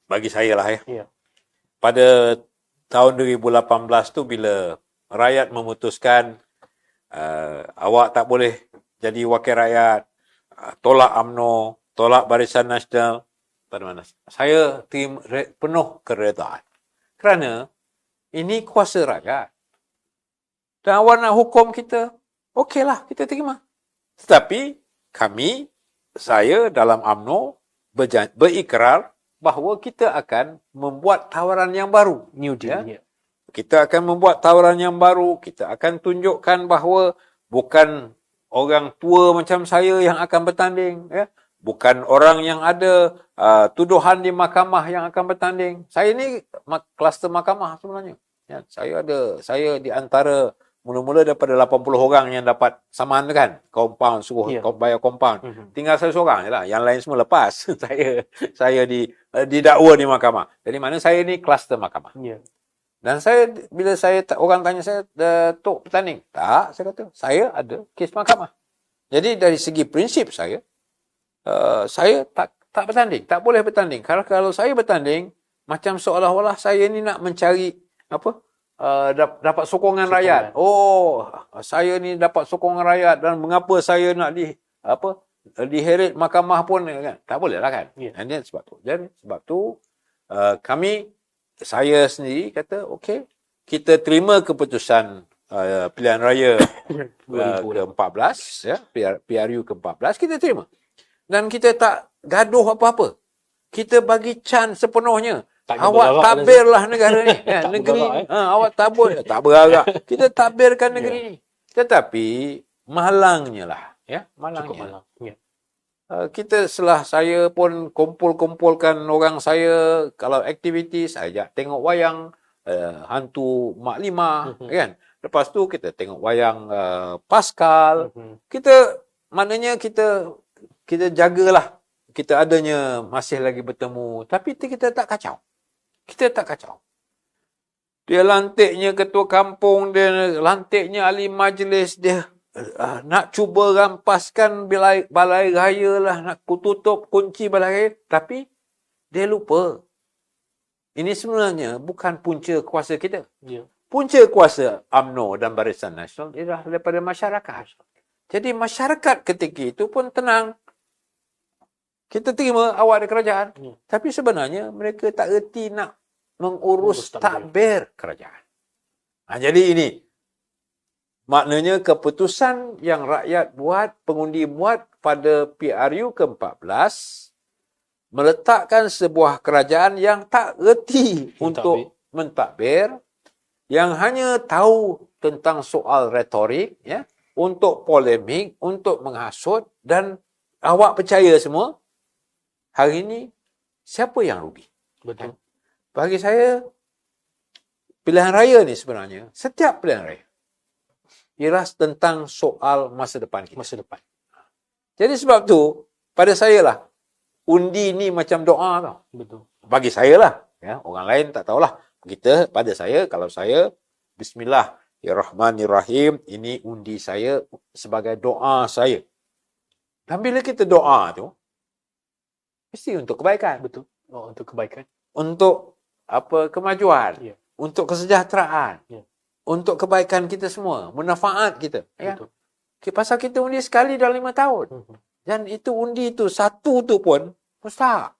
bagi saya lah Ya. pada tahun 2018 tu bila rakyat memutuskan awak tak boleh jadi wakil rakyat, tolak UMNO, tolak Barisan Nasional, pada mana saya terima penuh keredaan. Kerana ini kuasa rakyat. Dan awak nak hukum kita, okeylah, kita terima. Tetapi kami, saya dalam UMNO berikrar bahawa kita akan membuat tawaran yang baru. New deal. Ya. Kita akan membuat tawaran yang baru. Kita akan tunjukkan bahawa bukan orang tua macam saya yang akan bertanding. Ya. Bukan orang yang ada tuduhan di mahkamah yang akan bertanding. Saya ni kluster mahkamah sebenarnya. Ya. Saya di antara mula-mula daripada 80 orang yang dapat saman kan, compound, suruh bayar compound. Tinggal saya seorang je lah. Yang lain semua lepas. saya didakwa di mahkamah. Jadi mana saya ni kluster mahkamah. Ya. Dan bila orang tanya saya, Tok bertanding? Tak, saya kata, saya ada kes mahkamah. Jadi dari segi prinsip saya tak bertanding. Tak boleh bertanding. Kalau saya bertanding, macam seolah-olah saya ni nak mencari dapat sokongan rakyat. Oh, saya ni dapat sokongan rakyat dan mengapa saya nak diheret mahkamah pun kan? Tak boleh lah kan? Yeah. Dan sebab tu. Jadi sebab tu saya sendiri kata okey, kita terima keputusan pilihan raya ke-14 ya, PRU ke-14 kita terima. Dan kita tak gaduh apa-apa. Kita bagi chance sepenuhnya. Awak tabirlah negara ni. Negeri ni. Awak tak beragak. Kita tabirkan negeri ni. Tetapi malangnya lah. Ya, malangnya. Ya. Kita saya pun kumpulkan orang saya. Kalau aktiviti, saya ajak tengok wayang. Hantu Mak Limah. Kan? Lepas tu kita tengok wayang Pascal. Maknanya kita jagalah. Kita adanya masih lagi bertemu. Tapi kita tak kacau. Kita tak kacau. Dia lantiknya ketua kampung, dia lantiknya ahli majlis, dia nak cuba rampaskan balai raya lah, nak tutup kunci balai raya. Tapi dia lupa. Ini sebenarnya bukan punca kuasa kita. Ya. Punca kuasa UMNO dan Barisan Nasional ialah daripada masyarakat. Jadi masyarakat ketika itu pun tenang. Kita terima awak di kerajaan. Tapi sebenarnya mereka tak reti nak mengurus takbir kerajaan. Jadi ini maknanya keputusan yang rakyat buat, pengundi buat pada PRU ke-14 meletakkan sebuah kerajaan yang tak reti untuk mentadbir, yang hanya tahu tentang soal retorik, ya, untuk polemik, untuk menghasut, dan awak percaya semua. Hari ini, siapa yang rugi? Betul. Bagi saya, pilihan raya ni sebenarnya, setiap pilihan raya, ialah tentang soal masa depan kita. Masa depan. Jadi sebab tu, pada saya lah, undi ni macam doa tau. Betul. Bagi saya lah. Ya, orang lain tak tahulah. Pada saya, kalau saya, Bismillahirrahmanirrahim, ini undi saya sebagai doa saya. Dan bila kita doa tu, mesti untuk kebaikan. Betul. Untuk kebaikan. Untuk kemajuan. Ya. Untuk kesejahteraan. Ya. Untuk kebaikan kita semua. Manfaat kita. Ya. Betul. Pasal kita undi sekali dalam 5 tahun. Dan itu undi tu, satu tu pun mustahak.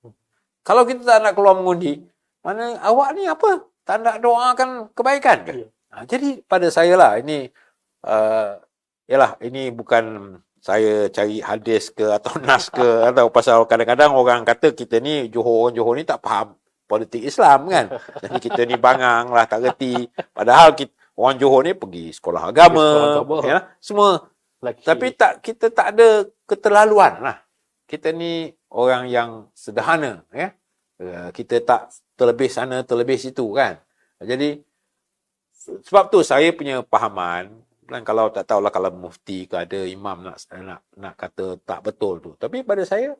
Kalau kita tak nak keluar mengundi, mana awak ni apa? Tak nak doakan kebaikan ke? Ya. Jadi pada saya lah, ini ini bukan saya cari hadis ke atau nas ke atau pasal kadang-kadang orang kata kita ni orang Johor ni tak faham politik Islam kan. Jadi kita ni bangang lah, tak reti. Padahal orang Johor ni pergi sekolah agama. Ya, semua Tapi kita tak ada keterlaluan lah. Kita ni orang yang sederhana, ya. Kita tak terlebih sana, terlebih situ kan. Jadi sebab tu saya punya fahaman, dan kalau tak tahulah kalau mufti ke ada imam nak kata tak betul tu. Tapi pada saya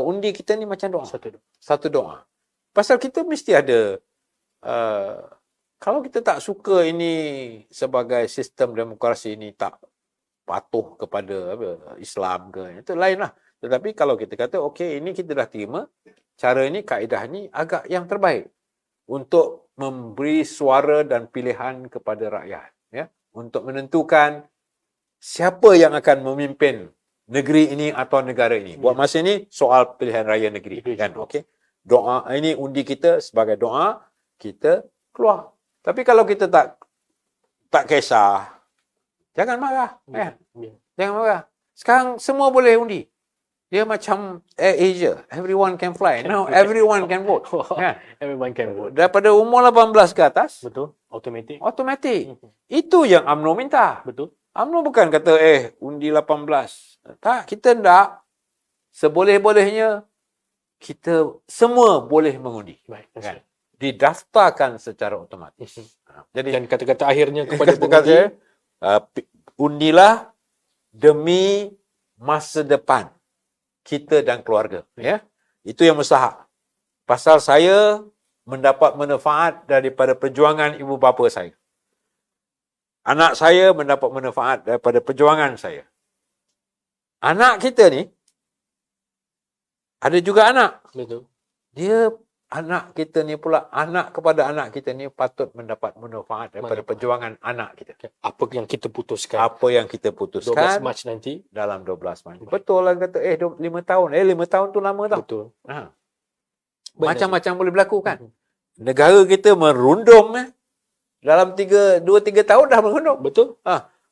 undi kita ni macam doa. Satu doa. Pasal kita mesti ada kalau kita tak suka ini sebagai sistem demokrasi ini tak patuh kepada Islam ke, itu lain lah. Tetapi kalau kita kata okey, ini kita dah terima, cara ini, kaedah ini agak yang terbaik untuk memberi suara dan pilihan kepada rakyat, ya, untuk menentukan siapa yang akan memimpin negeri ini atau negara ini. Buat masa ini soal pilihan raya negeri, kan? Okey. Doa ini, undi kita sebagai doa, kita keluar. Tapi kalau kita tak kisah, jangan marah, kan? Jangan marah. Sekarang semua boleh undi. Dia macam Air Asia, everyone can fly. Now everyone can vote. Kan? Everyone can vote. Daripada umur 18 ke atas, Betul. Automatic. Itu yang UMNO minta. Betul. UMNO bukan kata undi 18. Tak, kita tak. Seboleh-bolehnya kita semua boleh mengundi. Baik. Kan? Didaftarkan secara otomatis. Jadi Dan kata-kata akhirnya kepada kata-kata undilah demi masa depan kita dan keluarga, ya. Itu yang mustahak. Pasal saya mendapat manfaat daripada perjuangan ibu bapa saya. Anak saya mendapat manfaat daripada perjuangan saya. Anak kita ni ada juga anak. Betul. Dia anak kita ni pula, anak kepada anak kita ni patut mendapat manfaat daripada perjuangan anak kita. Apa yang kita putuskan? Apa yang kita 12 putuskan Mac nanti. dalam 12 Mac. Betul lah kata 5 tahun. 5 tahun tu lama tau. Betul. Macam-macam boleh berlaku kan. Negara kita merundum dalam 2-3 tahun dah merundum. Betul.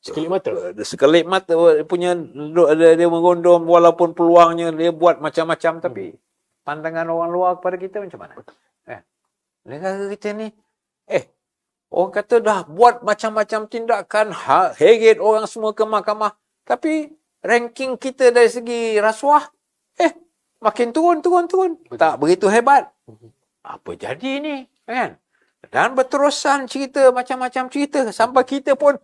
Sekelip mata. Sekelip mata punya dia merundum, walaupun peluangnya dia buat macam-macam tapi pandangan orang luar kepada kita macam mana? Negara kita ni orang kata dah buat macam-macam tindakan, heret orang semua ke mahkamah, tapi ranking kita dari segi rasuah makin turun. Tak begitu hebat. Apa jadi ni, kan? Dan berterusan cerita, macam-macam cerita sampai kita pun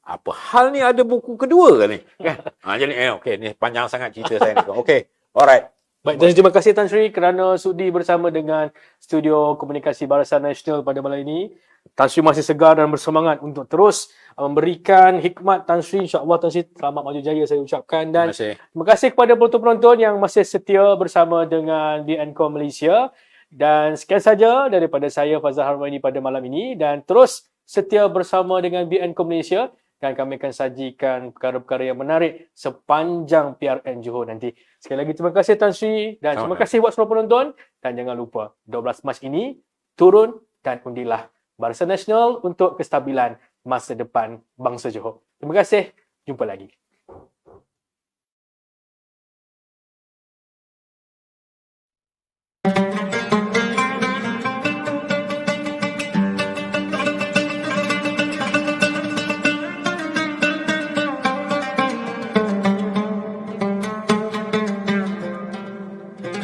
apa hal ni, ada buku kedua ke ni, kan? Jadi okey, ni panjang sangat cerita saya ni. Okey. Alright. Baik, dan terima kasih Tan Sri kerana sudi bersama dengan Studio Komunikasi Barisan Nasional pada malam ini. Tan Sri masih segar dan bersemangat untuk terus memberikan hikmat. Tan Sri, insya-Allah Tan Sri selamat maju jaya saya ucapkan, dan terima kasih kepada penonton-penonton yang masih setia bersama dengan BNCom Malaysia. Dan sekian saja daripada saya, Fazal Harmani, pada malam ini, dan terus setia bersama dengan BNCom Malaysia. Dan kami akan sajikan perkara-perkara yang menarik sepanjang PRN Johor nanti. Sekali lagi terima kasih Tan Sri, dan terima kasih buat semua penonton. Dan jangan lupa 12 Mac ini turun dan undilah Barisan Nasional untuk kestabilan masa depan bangsa Johor. Terima kasih. Jumpa lagi.